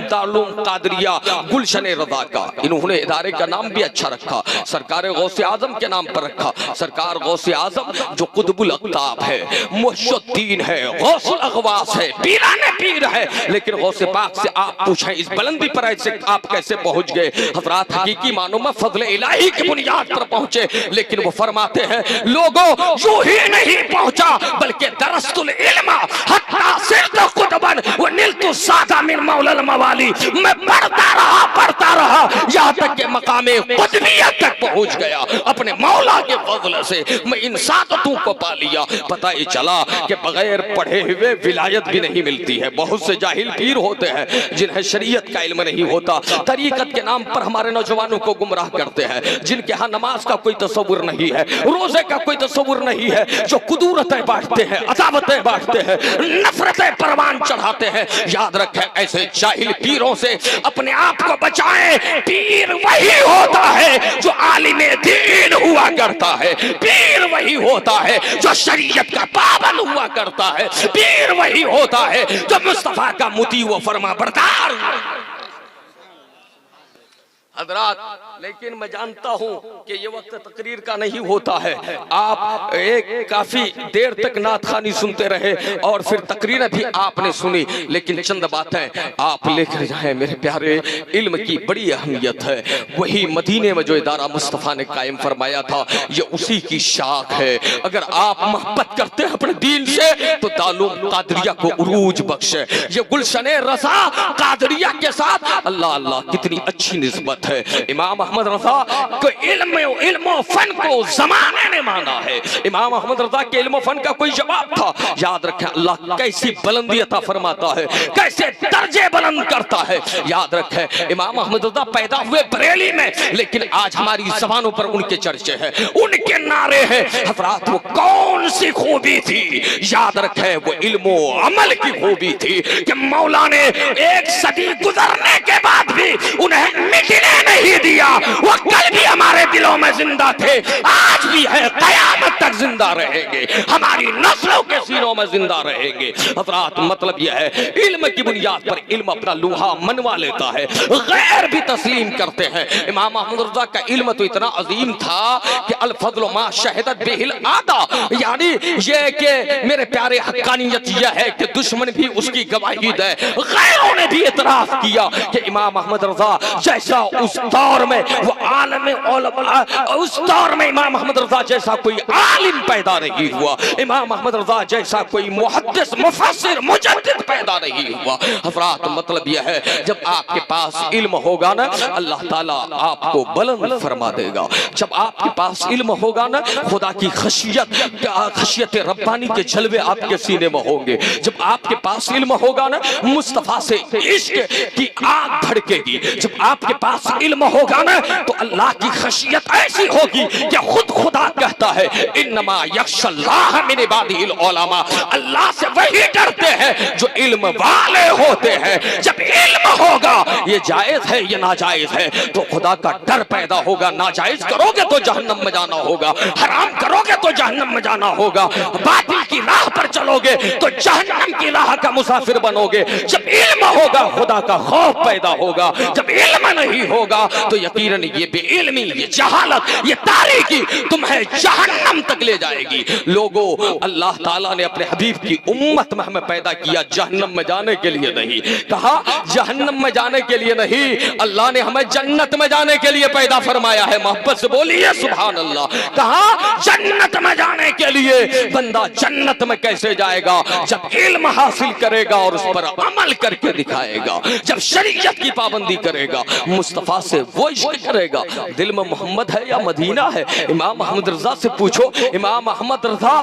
[SPEAKER 3] दारुल कादरिया गुलशन रजा का। इन्होंने इदारे का नाम भी अच्छा रखा, सरकार गौसे आजम के नाम पर रखा। सरकार गौसे आजम जो कुतुबुल अक़ताब है, मुहज्जिद्दीन है, गौसुल अग़वास है, पीराने पीर है। लेकिन गौसे पाक से आप पूछें इस बुलंदी पर ऐसे आप कैसे पहुंच गए? हज़रात, हकीकी मानो में फज़ल इलाही की बुनियाद पर पहुंचे। लेकिन वो फरमाते हैं, लोगों यूं ही नहीं पहुंचा, बल्कि दरस्तुल इल्म हत्ता सिरतु कुतबन व निलतु सादा मिन मौलल मवाली। मैं पढ़ता रहा यहाँ तक के मकामे कुतुबियत तक पहुंच गया। अपने मौला के फज़ल से मैं इन सादतों को पा लिया। पता ही चला कि बगैर पढ़े हुए विलायत भी नहीं मिलती है। बहुत से जाहिल पीर होते हैं जिन्हें शरीयत का इल्म नहीं होता, तरीकत के नाम पर हमारे नौजवानों को गुमराह करते हैं, जिनके यहाँ नमाज का कोई तसव्वुर नहीं है, रोजे का कोई तसव्वुर नहीं है, जो कुदूरतें बांटते हैं, अदावतें बांटते हैं, नफरतें परवान चढ़ाते हैं। याद रखें, ऐसे जाहिल पीरों से अपने आप को बचाएं। पीर वही होता है जो आलिम दीन हुआ करता है, पीर वही होता है जो शरीयत का पाबंद हुआ करता है, पीर वही होता है जो मुस्तफा का मुती व फरमा बरदार। हज़रात, लेकिन मैं जानता हूं कि ये वक्त तकरीर का नहीं होता है। आप एक काफी देर तक नात खानी सुनते रहे और फिर तकरीर भी आपने सुनी, लेकिन चंद बातें आप लेकर जाएं मेरे प्यारे। इल्म की बड़ी अहमियत है। वही मदीने में जो इदारा मुस्तफ़ा ने कायम फरमाया था, ये उसी की शाख है। अगर आप मोहब्बत करते हैं अपने दीन से तो दारुल कादरिया को उरूज बख्शे। ये गुलशने रज़ा कादरिया के साथ अल्लाह अल्लाह कितनी अच्छी निस्बत है। इमाम अहमद रज़ा को इल्म फन को ज़माने ने माना है। इमाम अहमद रज़ा के इल्म फन का कोई जवाब था। याद रखें, अल्लाह कैसी बुलंदी अता फरमाता है, कैसे दर्जे बुलंद करता है। याद रखें, इमाम अहमद रज़ा पैदा हुए बरेली में, लेकिन आज हमारी ज़बानों पर उनके चर्चे हैं, उनके नारे हैं। हज़रात, वो कौन सी खूबी थी? याद रखें, वो इल्म अमल की खूबी थी कि मौला ने एक सदी गुजरने के बाद भी उन्हें मिटने नहीं दिया। वो कल भी हमारे दिलों में जिंदा थे, आज भी है, कयामत तक जिंदा रहेंगे, हमारी नस्लों के सीनों में जिंदा रहेंगे। हज़रात, मतलब यह है, इल्म की बुनियाद पर इल्म अपना लोहा मनवा लेता है, गैर भी तस्लीम करते हैं। इमाम अहमद रज़ा का इल्म तो इतना अजीम था कि अल फज़्ल मा शहदत बिहिल आदा, यानी ये कि मेरे प्यारे हक्कानियत यह है कि दुश्मन भी उसकी गवाही दे। गैरों ने भी इतराफ किया कि इमाम अहमद रज़ा जैसा उस दौर में वो आलम उस दौर में इमाम अहमद रज़ा जैसा कोई आलिम पैदा नहीं हुआ, इमाम अहमद रज़ा जैसा कोई मुहद्दिस मुफस्सिर मुजद्दिद पैदा नहीं हुआ। हज़रात, मतलब यह है, जब आपके पास इल्म होगा ना, अल्लाह ताला आपको बुलंद फरमा देगा। जब आपके पास इल्म होगा ना, खुदा की खशियत रब्बानी के जलवे आपके सीने में होंगे। जब आपके पास इल्म होगा ना, मुस्तफा से इश्क की आग भड़केगी। जब आपके पास इल्म होगा ना, तो अल्लाह की खशियत ऐसी होगी कि खुद खुदा कहता है, इन्नमा यख्शल्लाह मिन इबादिहिल उलमा, अल्लाह से वही डरते हैं जो इल्म वाले होते हैं। जब इल्म होगा, ये जायज है ये नाजायज है, तो खुदा का डर पैदा होगा। नाजायज करोगे तो जहन्नम में जाना होगा, हराम करोगे तो जहन्नम में जाना होगा, बातिल की राह पर चलोगे तो जहन्नम की राह का मुसाफिर बनोगे। जब इल्म होगा, खुदा का खौफ पैदा होगा। जब इल्म नहीं होगा तो यकीनन ये बेइल्मी, ये जहालत, ये तारीकी तुम्हें जहन्नम तक ले जाएगी। लोगों, अल्लाह ताला ने अपने हबीब की उम्मत में हमें पैदा किया जहन्नम में जाने के लिए नहीं। कहा जहन्नम में जाने के लिए नहीं, अल्लाह ने हमें जन्नत में जाने के लिए पैदा फरमाया है। मोहब्बत से बोलिए सुभान अल्लाह। कहा जन्नत में जाने के लिए। बंदा जन्नत में कैसे जाएगा? जब इल्म हासिल करेगा और उस पर अमल करके दिखाएगा, जब शरीयत की पाबंदी करेगा, मुस्तफा से वो इश्क करेगा। दिल में मोहम्मद है या मदीना है? इमाम अहमद रज़ा से पूछो। इमाम अहमद रज़ा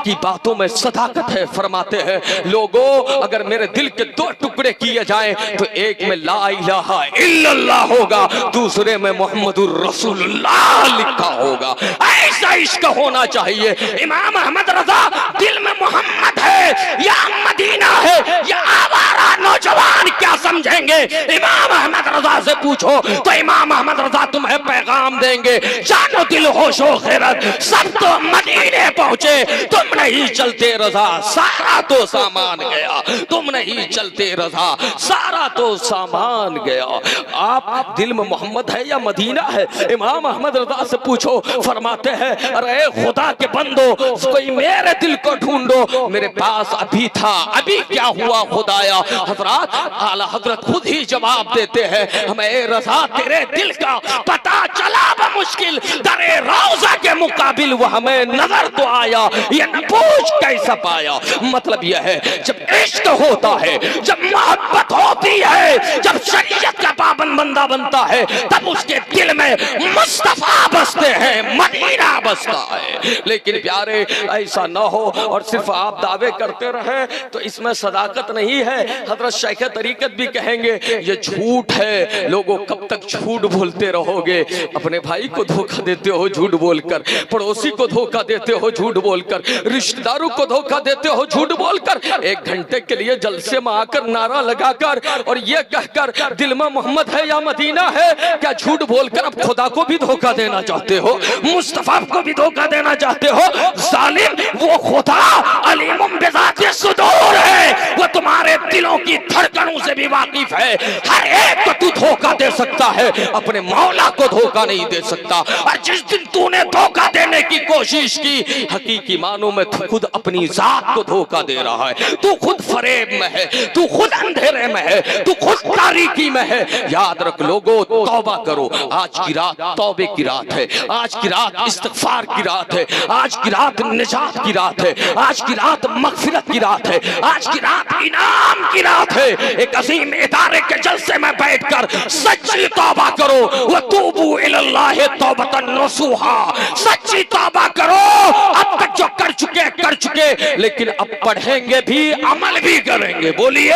[SPEAKER 3] की बातों में सदाकत है। फरमाते हैं, लोगों, अगर मेरे दिल के दो टुकड़े किए जाएं तो एक में ला इलाहा इल्लल्लाह होगा, दूसरे में मुहम्मदुर रसूलुल्लाह लिखा होगा। ऐसा इश्क होना चाहिए। इमाम अहमद रज़ा दिल में मोहम्मद है या मदीना है, या आवारा नौजवान क्या समझेंगे? इमाम अहमद रज़ा से पूछो तो इमाम अहमद रज़ा तुम्हें पैगाम देंगे, जानो दिल होशो खैरत सब तो मदीने पहुंचे, तुम नहीं चलते रज़ा सारा तो सामान गया, तुम नहीं चलते रज़ा सारा तो सामान गया। आप दिल में मोहम्मद है या मदीना है? इमाम अहमद रज़ा से पूछो। फरमाते हैं, अरे खुदा के बंदो, कोई मेरे दिल को ढूंढो, मेरे पास अभी था, अभी क्या हुआ खुदाया? हज़रात, आला हज़रत खुद ही जवाब देते हैं, हमें रज़ा तेरे दिल का पता चला बमुश्किल, दरे रोज़ा के मुकाबिल वो हमें नजर तो आया, ये न पूछ कैसा पाया। मतलब यह है, जब इश्क होता है, जब मोहब्बत होती है, जब शरीयत का पाबंद बंदा बनता है, तब उसके दिल में मुस्तफा बसते हैं, मदीना बसता है। लेकिन प्यारे, ऐसा ना हो और सिर्फ आप दावे करते रहे तो इसमें सदाकत नहीं है। हज़रत शेख तरीकत भी कहेंगे, ये झूठ है। लोगों, कब तक झूठ बोलते रहोगे? अपने भाई को धोखा देते हो झूठ बोलकर, पड़ोसी को धोखा देते हो झूठ बोलकर, रिश्तेदारों को धोखा देते हो झूठ बोलकर। एक घंटे के लिए जलसे में आकर नारा लगाकर और ये कहकर दिल में मोहम्मद है या मदीना है, क्या झूठ बोलकर अब खुदा को भी धोखा देना चाहते हो? मुस्तफा को भी धोखा देना चाहते हो? जालिम, वो खुदा अलीमुम बिज़ाति सुदूर है, वो तुम्हारे दिलों की धड़कनों से भी वाकिफ है। हर एक को तू धोखा दे सकता है, अपने मौला को धोखा नहीं दे सकता। और जिस दिन तूने धोखा देने की कोशिश की, हकीकी मानों में तू खुद अपनी जात को धोखा दे रहा है। तू खुद फरेब में है, तू खुद अंधेरे में है, तू खुद तारीकी में है। याद रख लोगों, तौबा करो। आज की रात तौबे की रात है, आज की रात इस्तिग़फ़ार की रात है, आज की रात निजात की रात है, आज की रात मग़फ़िरत की रात है, आज की रात इनाम की रात है। एक अजीम इदारे के जलसे में बैठकर सच्ची तौबा करो। वतूबू इलल्लाहि तौबतन नसूहा, सच्ची तौबा करो। अब तक जो कर चुके, लेकिन अब पढ़ेंगे भी, अमल भी करेंगे। बोलिए,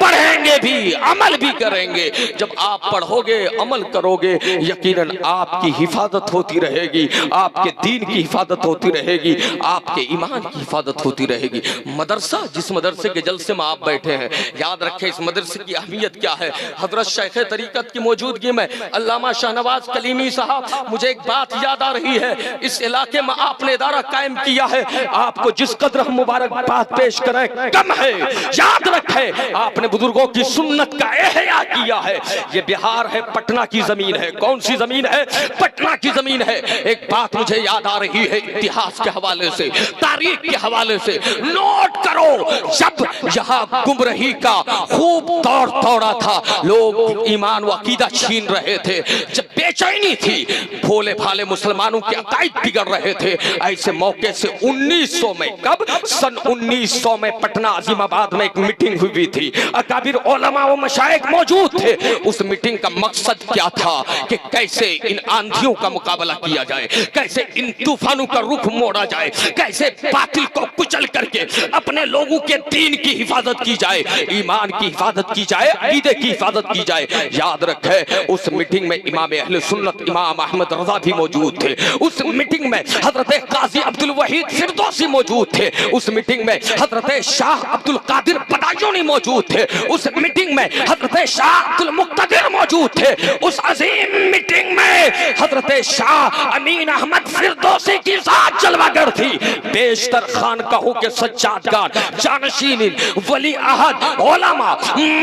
[SPEAKER 3] पढ़ेंगे भी, अमल भी करेंगे। जब आप पढ़ोगे, अमल करोगे, यकीनन आपकी हिफाजत होती रहेगी, आपके दीन की हिफाजत होती रहेगी, आपके ईमान की हिफाजत होती रहेगी। मदरसा, जिस मदरसे के जलसे में आप बैठे हैं, याद रखें इस मदरसे की अहमियत क्या है। हजरत शेख तरीकत की मौजूदगी में अल्लामा शाहनवाज कलीमी साहब, मुझे एक बात याद आ रही है। इस इलाके में आपने इदारा कायम किया है, आपको जिस कदर हम मुबारकबाद पेश करें कम है। याद रखें, आपने बुजुर्गों की सुन्नत का एहया किया है। ये बिहार है, पटना की जमीन है। कौन सी जमीन है? पटना की जमीन है। एक बात मुझे याद आ रही है, इतिहास के हवाले से, तारीख के हवाले से। नोट करो, जब यहाँ गुमराही का खूब दौर दौड़ा था, लोग ईमान व अकीदा छीन रहे थे, जब बेचैनी थी, भोले भाले मुसलमानों के अकायद बिगड़ रहे थे, ऐसे मौके से 1900 में, कब? सन 1900 में पटना अजीमाबाद में एक मीटिंग हुई थी। अकाबिर उलमा व मशाइख मौजूद थे। उस मीटिंग का मकसद क्या था कि कैसे इन आंधियों का मुकाबला किया जाए, कैसे इन तूफानों का रुख मोड़ा जाए, कैसे बातिल को कुचल करके अपने लोगों के दीन की हिफाजत की जाए, ईमान की हिफाजत की जाए, अकीदे की हिफाजत की जाए। याद रखे, उस मीटिंग में इमाम अहले सुन्नत इमाम अहमद रजा भी मौजूद थे। उस मीटिंग में हजरत काजी अब्दुल वहीद फिरदौसी मौजूद थे। उस मीटिंग में हजरत शाह अब्दुल कादिर बदायूनी मौजूद थे। उस मीटिंग में हजरत शाह अब्दुल मुक्तदिर मौजूद थे। उस अजीम मीटिंग में हजरत शाह अमीन अहमद फिरदौसी की जात जलवागर थी। बेशतर खानकाहों के सज्जादगार, जानशीन, वली अहद, उलमा,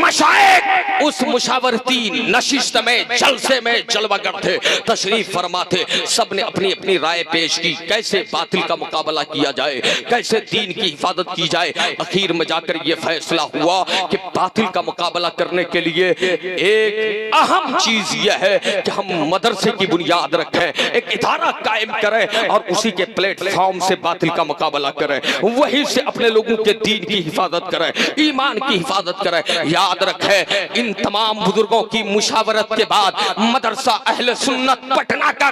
[SPEAKER 3] मशाइख उस मुशावरती नशिस्त में, जलसे में जलवागर थे, तशरीफ फरमाते। सबने अपनी अपनी राय पेश की, कैसे बातिल का मुकाबला किया जाए, कैसे दीन की हिफाजत की जाए। आखिर में जाकर यह फैसला हुआ कि बातिल का मुकाबला करने के लिए एक अहम चीज यह है कि हम मदरसे की बुनियाद रखें, एक इदारा कायम करें और उसी के प्लेटफॉर्म से बातिल का मुकाबला करें, वहीं से अपने लोगों के दीन की हिफाजत करें, ईमान की हिफाजत करें। याद रखें, इन तमाम बुजुर्गों की मुशावरत के बाद मदरसा अहले सुन्नत पटना का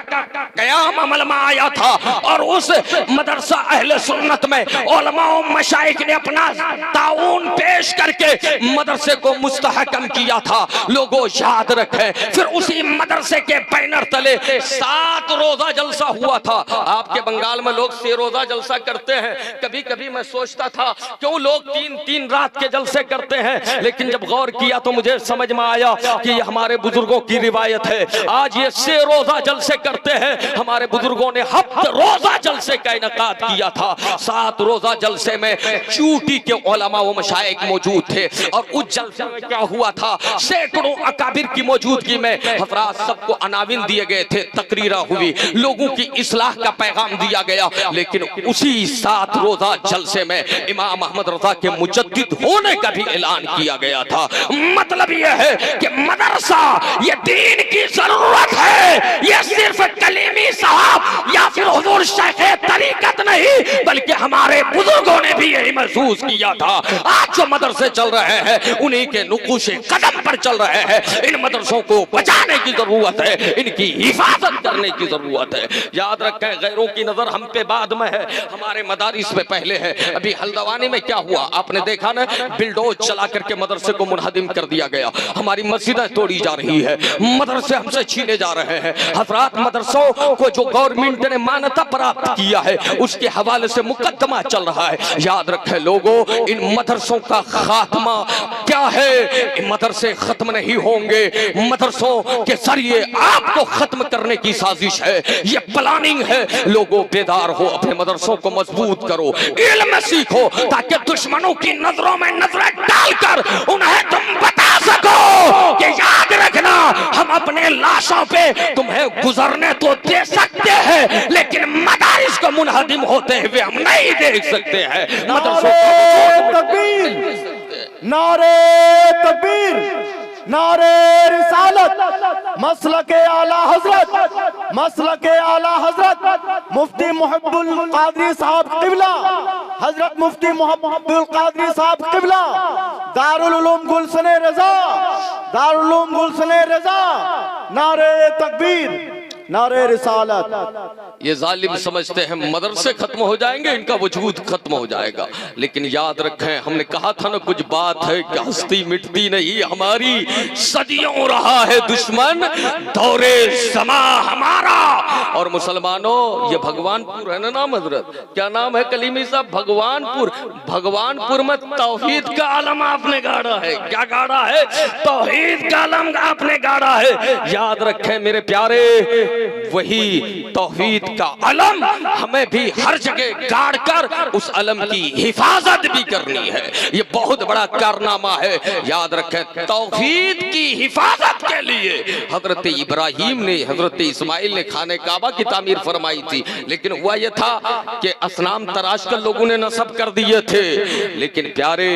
[SPEAKER 3] कयाम अमल में आया था। और उस मदरसा अहले सुन्नत में उलमा और मशाइख ने अपना ताउन पेश करके मदरसे को मुस्तहकम किया था। लोगों याद रखें, फिर उसी मदरसे के बैनर तले 7 रोजा जलसा हुआ था। आपके बंगाल में लोग 6 रोजा जलसा करते हैं। कभी कभी मैं सोचता था क्यों लोग 3-3 रात के जलसे करते हैं, लेकिन जब गौर किया तो मुझे समझ में आया कि ये हमारे बुजुर्गों की रिवायत है। आज ये 6 रोजा जलसे करते हैं, हमारे बुजुर्गों ने 7 रोजा जलसे का इनकाद किया था। 7 रोजा जलसे में चूटी के उलमा व मशाइख मौजूद थे। और उस जलसे में क्या हुआ था, सैकड़ों अकाबिर की मौजूदगी में हजरात सबको अनाविन दिए गए थे, तकरीरा हुई, लोगों की इस्लाह का पैगाम दिया गया। लेकिन उसी 7 रोजा जलसे में इमाम अहमद रजा के मुजद्दिद होने का भी ऐलान किया गया था। मतलब यह है कि मदरसा ये दीन की जरूरत है, ये सिर्फ कलीमी साहब या फिर हुजूर शेख तरीकत नहीं, बल्कि हमारे बुजुर्गों ने भी यही महसूस किया था। आज जो मदरसे चल रहे हैं उन्हीं के नुकूशे कदम पर चल रहे हैं। इन मदरसों को बचाने की जरूरत है, इनकी हिफाजत करने की जरूरत है। याद रखें, गैरों की नजर हम पे बाद में है, हमारे मदारिस पे पहले है। अभी हल्द्वानी में क्या हुआ आपने देखा ना, बिल्डोज चला करके मदरसे को मुनहदिम कर दिया गया। हमारी मस्जिदें तोड़ी जा रही है, मदरसे हमसे छीने जा रहे हैं। हजरात, मदरसों को जो गवर्नमेंट ने मान्यता प्राप्त किया है उसके हवाले से मुकदमा चल रहा है। याद रखें लोगों, इन मदरसों का खात्मा क्या है? इन मदरसे खत्म नहीं होंगे, मदरसों के जरिए आपको खत्म करने की साजिश है, ये प्लानिंग है। लोगों बेदार हो, अपने मदरसों को मजबूत करो, इल्म सीखो, ताकि दुश्मनों की नजरों में नजरें डालकर उन्हें तुम बता सको कि याद रखना, हम अपने लाशों पे तुम्हें गुजरने तो दे सकते हैं, लेकिन मदारिस को मुनहदिम होते हुए हम नहीं देख सकते हैं। मदरसों
[SPEAKER 2] नारे तकबीर, नारे तकबीर, नारे रिसालत, मसलके आला हजरत, मसलके आला हजरत मुफ्ती मुहिब्बुल कादरी साहब किबला, हजरत मुफ्ती मुहिब्बुल कादरी साहब किबला, दारुल उलूम गुलशन रजा, दारुल उलूम गुलशन रजा। नारे तकबीर, नारे रिसालत।
[SPEAKER 3] ये जालिम समझते हैं मदरसे खत्म हो जाएंगे, इनका वजूद खत्म हो जाएगा, लेकिन याद रखें हमने कहा था ना, कुछ बात है कि हस्ती मिटती नहीं हमारी, सदियों रहा है दुश्मन दौरे समा हमारा। और मुसलमानों, ये भगवानपुर है ना नाम हजरत, क्या नाम है कलीमी साहब? भगवानपुर। भगवानपुर में तौहीद का आलम आपने गाड़ा है। क्या गाड़ा है? तौहीद का आलम आपने गाड़ा है। याद रखें मेरे प्यारे, वही तौहीद का अलम हमें भी हर जगह गाड़ कर उस अलम की हिफाजत भी करनी है। ये बहुत बड़ा कारनामा है। याद रखें तौहीद की हिफाजत के लिए हजरत इब्राहिम ने, हजरत इस्माइल ने खाने काबा की तामीर फरमाई थी, लेकिन हुआ यह था कि असनाम तराश कर लोगों ने नस्ब कर दिए थे। लेकिन प्यारे,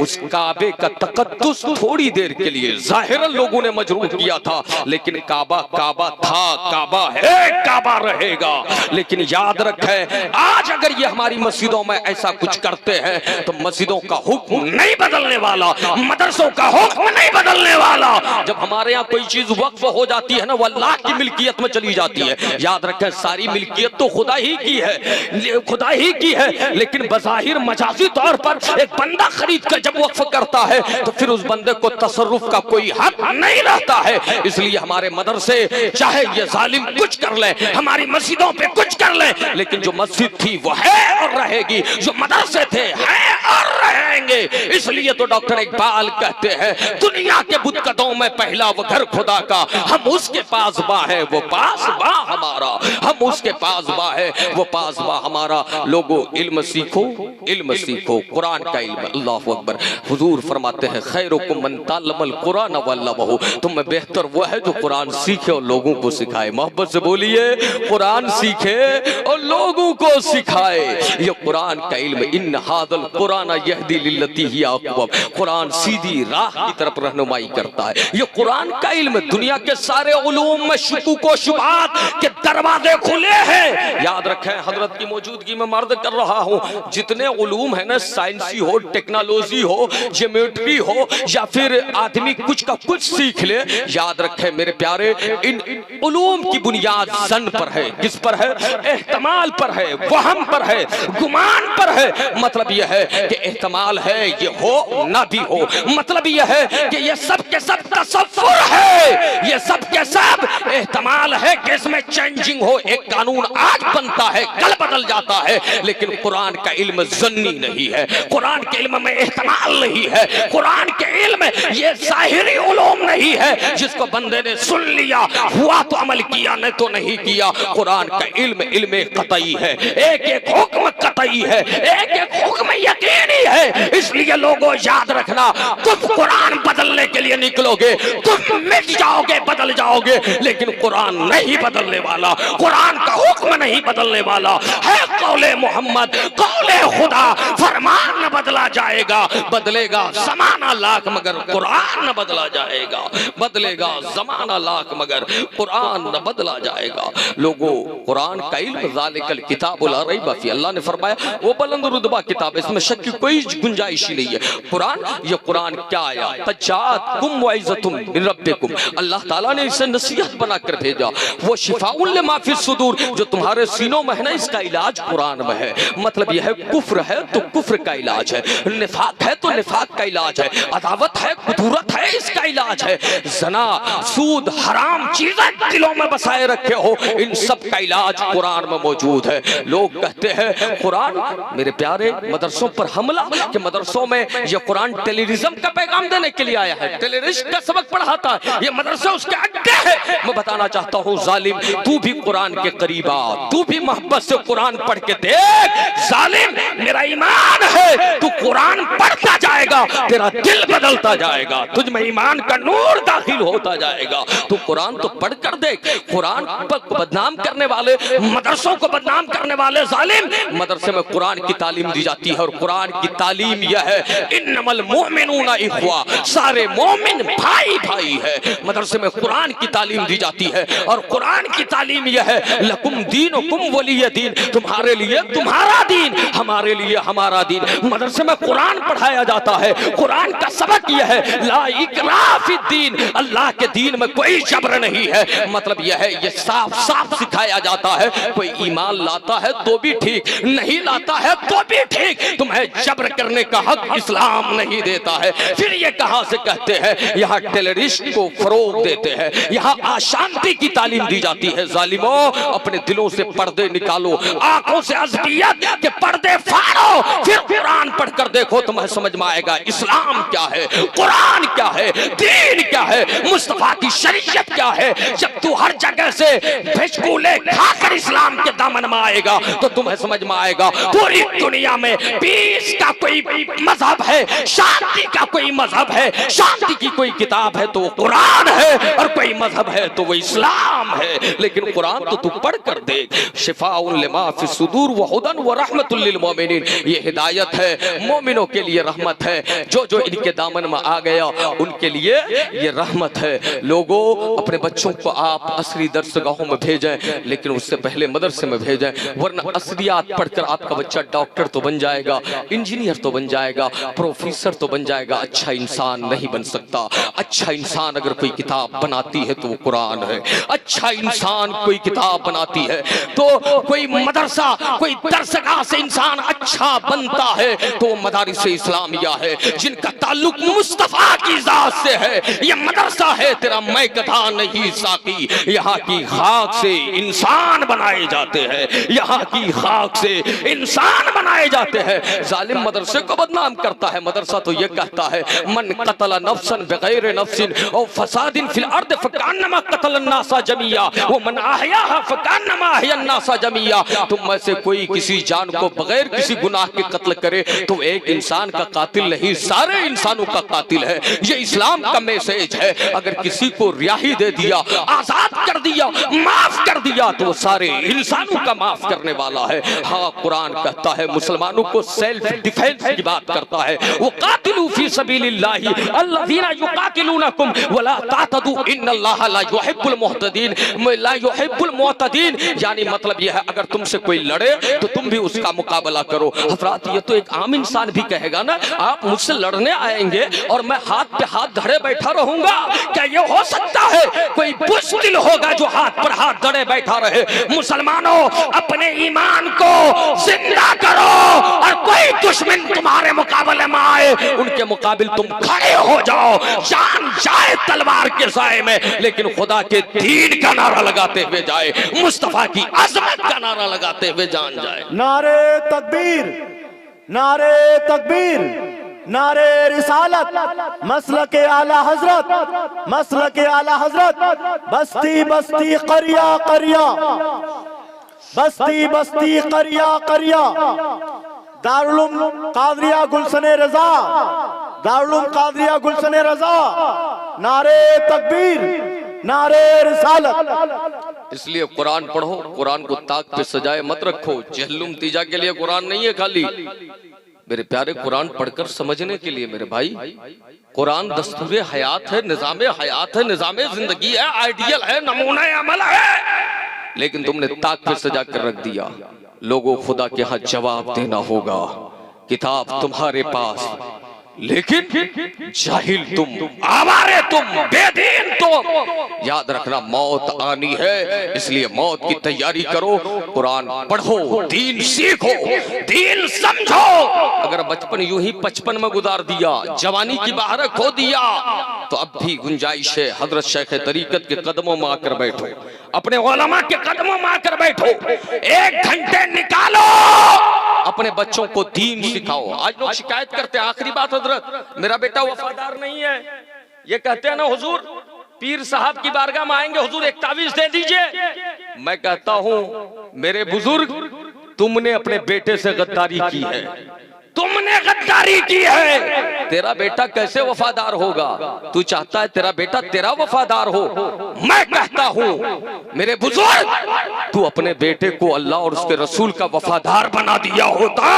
[SPEAKER 3] उस काबे का तकद्दुस थोड़ी देर के लिए जाहिरन लोगों ने मजरूह किया था, लेकिन काबा काबा था, काबा है, काबा रहेगा। लेकिन याद रखें, आज अगर ये हमारी मस्जिदों में ऐसा कुछ करते हैं तो मस्जिदों का हुक्म नहीं बदलने वाला, मदरसों का हुक्म नहीं बदलने वाला। जब हमारे यहाँ कोई चीज वक्फ हो जाती है ना, वो अल्लाह की मिल्कियत में चली जाती है। याद रखें सारी मिल्कियत तो खुदा ही की है, खुदा ही की है, लेकिन बज़ाहिर मजाजी तौर पर एक बंदा खरीद कर जब वक्फ करता है तो फिर उस बंदे को तसर्रुफ का कोई हक नहीं रहता है। इसलिए हमारे मदरसे चाहे ये जालिम कुछ कर ले, हमारी मस्जिदों पे कुछ कर ले, लेकिन जो मस्जिद थी वो है और रहेगी, जो मदरसे थे हैं और रहेंगे। इसलिए तो डॉक्टर इकबाल कहते हैं, दुनिया के बुतकतों में पहला वो घर खुदा का, हम उसके पास बा है वो पास बा हमारा, हम उसके पास बा है वो पास बा हमारा। लोगों इल्म सीखो, इल्म सीखो, कुरान का इल्म। अल्लाहु अकबर। हुजूर फरमाते हैं, खैरुकुम मन तअल्लमल कुरान व अल्लमहु, तुम में बेहतर वो है जो कुरान सीखे और लोगों को सिखाए। मोहब्बत से बोलिए, कुरान सीखे और लोगों को सिखाए। ये कुरान का इल्म, इन हादल कुरान यहदी लिल्लती ही अक़वम, कुरान सीधी राह की तरफ रहनुमाई करता है। ये कुरान का इल्म, दुनिया के सारे उलूम में शुकूक व शुबहात के दरवाजे खुले हैं। याद रखें, हजरत की मौजूदगी में मर्द कर रहा हूँ, जितने उलूम है ना, साइंसी हो, टेक्नोलॉजी हो, ज्योमेट्री हो, या फिर आदमी कुछ का कुछ सीख ले, याद रखें मेरे प्यारे, इन उलूम की बुनियाद ज़न पर है। किस पर है? एहतमाल पर है, वहम पर है, गुमान पर है। मतलब यह है कि एहतमाल है ये हो ना भी हो, मतलब यह है कि ये सब के सब तसव्वुर है, ये सब के सब एहतमाल है कि इसमें चेंजिंग हो। एक कानून आज बनता है, कल बदल जाता है, लेकिन कुरान का इल्म ज़न्नी नहीं है, कुरान के इल्म में एहतमाल नहीं है, कुरान के इल्म ये ज़ाहिरी उलूम नहीं है जिसको बंदे ने सुन लिया, हुआ तो अमल किया, नहीं तो नहीं किया। कुरान का इल्म इल्म कतई है, एक एक हुक्म कतई है, एक एक हुक्म यकीनी है। इसलिए लोगों याद रखना, तुम कुरान बदलने के लिए निकलोगे, तुम मिट जाओगे, बदल जाओगे, लेकिन कुरान नहीं बदलने वाला, कुरान का हुक्म नहीं बदलने वाला है। कौले मोहम्मद, कौले खुदा, फरमान न बदला जाएगा, बदलेगा ज़माना लाख मगर कुरान न बदला जाएगा, बदलेगा ज़माना लाख मगर कुरान न बदला जाएगा। लोगों कुरान का इल्म ज़ालिकल किताबुल ला रैब फीह, अल्लाह ने फरमाया वो बुलंद रुतबा किताब है, इसमें शक की कोई गुंजाइश ही नहीं है। कुरान, ये कुरान क्या आया? तजातकुम मौइज़तुम मिन रब्बिकुम, अल्लाह ताला ने इसे नसीहत बनाकर भेजा। वो शिफाउन लिमा फिस सुदूर, जो तुम्हारे सीनों में है ना, इसका इलाज कुरान में है। मतलब यह है, कुफ्र है तो कुफ्र का इलाज है, निफाक है तो निफाक का इलाज है, अदावत है, कुदूरत है, इसका इलाज है। जना, सूद, हराम चीजें दिलों में बसाए रखे हो, इन सब का इलाज कुरान में मौजूद है। लोग कहते हैं कुरान। मेरे प्यारे मदरसों पर हमला कि मदरसों में ये कुरान टेररिज्म का पैगाम देने के लिए आया है, टेररिस्ट का सबक पढ़ाता है, ये मदरसे उसके अड्डे है। मैं बताना चाहता हूँ जालिम, तू भी कुरान के करीब आ, तू भी मोहब्बत से कुरान पढ़ के देख। जालिम, मेरा ईमान है, तू कुरान पढ़ता जाएगा, तेरा दिल बदलता जाएगा, तुझ में ईमान का नूर दाखिल होता जाएगा। तू कुरान तो पढ़ कर देख। कुरान को बदनाम करने वाले, मदरसों को बदनाम करने वाले जालिम, मदरसे में कुरान की तालीम दी जाती है और कुरान की तालीम यह है इन्नमल मोमिनूना इख्वा, सारे मोमिन भाई भाई है। मदरसे में कुरान की तालीम दी जाती है और कुरान की तालीम यह है लकुम दीनुकुम वलिय दीन, तुम्हारे लिए तुम्हारा दीन, हमारे लिए हमारा दीन। मदरसे में कुरान पढ़ाया जाता है, कुरान का सबक यह है ला इकराह फिद्दीन, अल्लाह के दीन में कोई जबर नहीं है। मतलब यह है, ये साफ साफ सिखाया जाता है, कोई ईमान लाता है तो भी ठीक, नहीं लाता है तो भी ठीक, तुम्हें जबर करने का हक इस्लाम नहीं देता है। फिर ये कहां से कहते हैं यहाँ टेररिस्ट को फरोग देते हैं, यहाँ अशांति की तालीम दी जाती है। जालिमों, अपने दिलों से पर्दे निकालो, आंखों से अज़बियत के पर्दे फाड़ो, फिर कुरान पढ़कर देखो, तुम्हें समझ में आएगा इस्लाम क्या है, कुरान क्या है, दीन क्या है, मुस्तफा की शरीयत क्या है। जब तू हर जगह से भेजकूले खाकर इस्लाम के दामन में आएगा तो तुम्हें समझ में आएगा पूरी दुनिया में पीस का कोई मजहब है, शांति का कोई मजहब है, शांति की कोई किताब है तो वो कुरान है, और कोई मजहब है तो वो इस्लाम है। लेकिन कुरान तो तू पढ़ कर देख, शिफाउन लिमा फी सुदूर व हुदन व रहमतुल लिल मोमिनीन, ये हिदायत है, मोमिनों के लिए रहमत है। जो जो इनके दामन में आ गया उनके लिए ये रहमत है। लोगों, अपने बच्चों को आप असली दरसगाहों में भेजें, लेकिन उससे पहले मदरसे में भेजें, वरना असलियात पढ़कर आपका बच्चा डॉक्टर तो बन जाएगा, इंजीनियर तो बन जाएगा, प्रोफेसर तो बन जाएगा, अच्छा इंसान नहीं बन सकता। अच्छा इंसान अगर कोई किताब बनाती है तो वो कुरान है। अच्छा इंसान कोई किताब बनाती है तो कोई मदरसा, कोई दरसगाह से इंसान अच्छा बनता है तो मदारिस इस्लामिया है, जिनका ताल्लुक मुस्तफा की जात से है। ये मदरसा है तेरा मैं कथा नहीं साकी, यहाँ की खाक से इंसान बनाए जाते हैं, यहाँ की खाक से इंसान बनाए जाते हैं। जालिम मदरसे को बदनाम करता है। मदरसा तो ये कहता है मन कतल नफ्सन बगैर नफ्सिन और फसादिन फिल अर्द फकान्नमा कतल अन्नासा जमिया व मन अहयाहा फकान्नमा अहया अन्नासा जमिया। तुम में से कोई किसी जान को बगैर किसी गुनाह के कत्ल करे तो एक इंसान का कातिल नहीं, सारे इंसानों का कातिल है। ये इस्लाम का मैसेज है। अगर किसी को रिहाई दे दिया, आजाद कर दिया, माफ कर दिया तो सारे इंसानों का माफ करने वाला है। हाँ, कुरान कहता है मुसलमानों को सेल्फ डिफेंस की बात करता है, वो कातिलू फी सबीलिल्लाहि अल्लज़ीना युकातिलूनकुम वला तातदू इन्नल्लाहा ला युहिब्बुल मुहतदीन, ला युहिब्बुल मुअतदीन। यानी मतलब यह है अगर तुमसे कोई लड़े तो तुम भी उसका मुकाबला करो। हजरात, ये तो एक आम इंसान भी कहेगा ना, आप मुझसे लड़ने आएंगे और मैं हाथ पे हाथ धरे बैठा रहूंगा, क्या ये हो सकता है? कोई बुज़दिल होगा जो हाथ पर हाथ धरे बैठा रहे। मुसलमानों, अपने ईमान को जिंदा करो और कोई दुश्मन तुम्हारे मुकाबले में आए, उनके मुकाबिल तुम खड़े हो जाओ, जान जाए तलवार के साए में, लेकिन खुदा के दीन का नारा लगाते हुए जाए, मुस्तफा की अजमत का नारा लगाते हुए जान जाए।
[SPEAKER 2] नारे तकबीर, नारे तकबीर, नारे रिसालत, मसलके आला हजरत, मसलके आला हजरत। बस्ती बस्ती करिया करिया, बस्ती बस्ती करिया करिया। दारुल कादरिया गुलशने रजा, दारुल कादरिया गुलशने रजा। नारे तकबीर, नारे रिसालत।
[SPEAKER 1] इसलिए कुरान पढ़ो, कुरान को ताक पे सजाए मत रखो। जहलुम तीजा के लिए कुरान नहीं है खाली, मेरे प्यारे, कुरान पढ़कर समझने के लिए। मेरे भाई, कुरान दस्तूर हयात है, निजाम हयात है, निजाम जिंदगी है, आइडियल है, नमूना अमल है, लेकिन तुमने ताक पे सजा कर रख दिया। लोगों, खुदा के यहाँ जवाब देना होगा। किताब तुम्हारे पास, लेकिन जाहिल तुम, आवारे तुम, बेदीन तुम। याद रखना मौत आनी है, इसलिए मौत की तैयारी करो। कुरान पढ़ो, दीन सीखो, दीन समझो। अगर बचपन यूं ही 55 में गुजार दिया, जवानी की बाहर खो दिया, तो अब भी गुंजाइश है। हजरत शेख तरीकत के कदमों में आकर बैठो, अपने उलमा के कदमों में आकर बैठो, 1 घंटे निकालो
[SPEAKER 3] अपने बच्चों को दीन सिखाओ। आज लोग शिकायत करते हैं, आखिरी बात हजरत, मेरा बेटा वफादार नहीं है, ये कहते हैं ना हुजूर पीर साहब की बारगाह में आएंगे, हुजूर एक तावीज दे दीजिए। मैं कहता हूं मेरे बुजुर्ग, तुमने अपने बेटे से गद्दारी की है, तुमने गद्दारी की है। तेरा बेटा कैसे वफादार होगा? तू चाहता है तेरा बेटा तेरा वफादार हो। मैं कहता हूं मेरे बुजुर्ग, तू अपने बेटे को अल्लाह और उसके रसूल का वफादार बना दिया होता,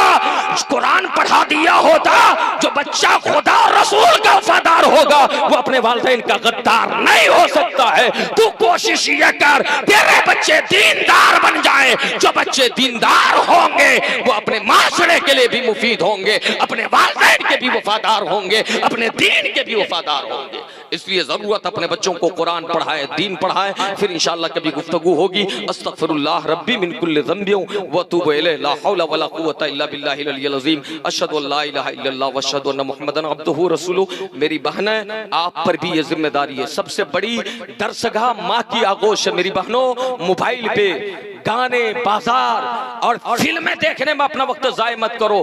[SPEAKER 3] कुरान पढ़ा दिया होता। जो बच्चा खुदा और रसूल का वफादार होगा वो अपने वालिदैन का गद्दार नहीं हो सकता है। तू कोशिश ये कर तेरे बच्चे दीनदार बन जाए। जो बच्चे दीनदार होंगे वो अपने माशरे के लिए भी मुफीद होंगे, अपने वालिदैन के भी वफादार होंगे, अपने दीन के भी वफादार होंगे। इसलिए जरूरत अपने बच्चों को कुरान पढ़ाए, दीन पढ़ाए, फिर इंशाअल्लाह कभी गुफ्तगू होगी। अस्तगफिरुल्लाह रब्बी मिन कुल्लि ज़ंबिन व अतूबु इलैहि, ला हौला वला कुव्वता इल्ला बिल्लाहिल अलिय्यिल अज़ीम, अशहदु अल्ला इलाहा इल्लल्लाह व अशहदु अन्ना मुहम्मदन अब्दुहु रसूलुहु। मेरी बहनें, आप पर भी ये जिम्मेदारी है। सबसे बड़ी दरसगाह माँ की आगोश है। मेरी बहनों, मोबाइल पे गाने, बाजार और फिल्में देखने में अपना वक्त जाय मत करो।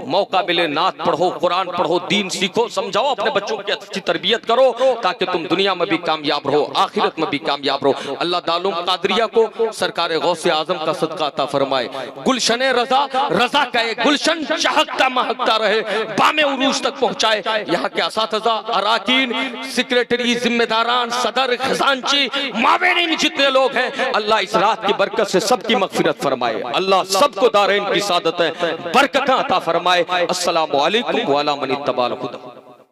[SPEAKER 3] मौका मिले नात पढ़ो, कुरान पढ़ो, दीन सीखो, समझाओ, अपने बच्चों की अच्छी तरबियत करो ताकि तुम दुनिया में भी कामयाब रहो, आखिरत में भी कामयाब रहो। अल्लाह दारुल कादरिया को सरकार गौसे आजम का सदका अता फरमाए। गुलशन रजा, रजा का एक गुलशन चहकता महकता रहे, बामे उरूज तक पहुंचाए। यहाँ के असातिज़ा, अराकीन, सेक्रेटरी, जिम्मेदारान, सदर, खजांची, मावेनीन जितने लोग हैं, अल्लाह इस रात की बरकत से सबकी मगफिरत फरमाए। अल्लाह सबको दारैन की सादत है बरकत अता फरमाए। अस्सलामु अलैकुम व अला मन इत्तबअल हुदा।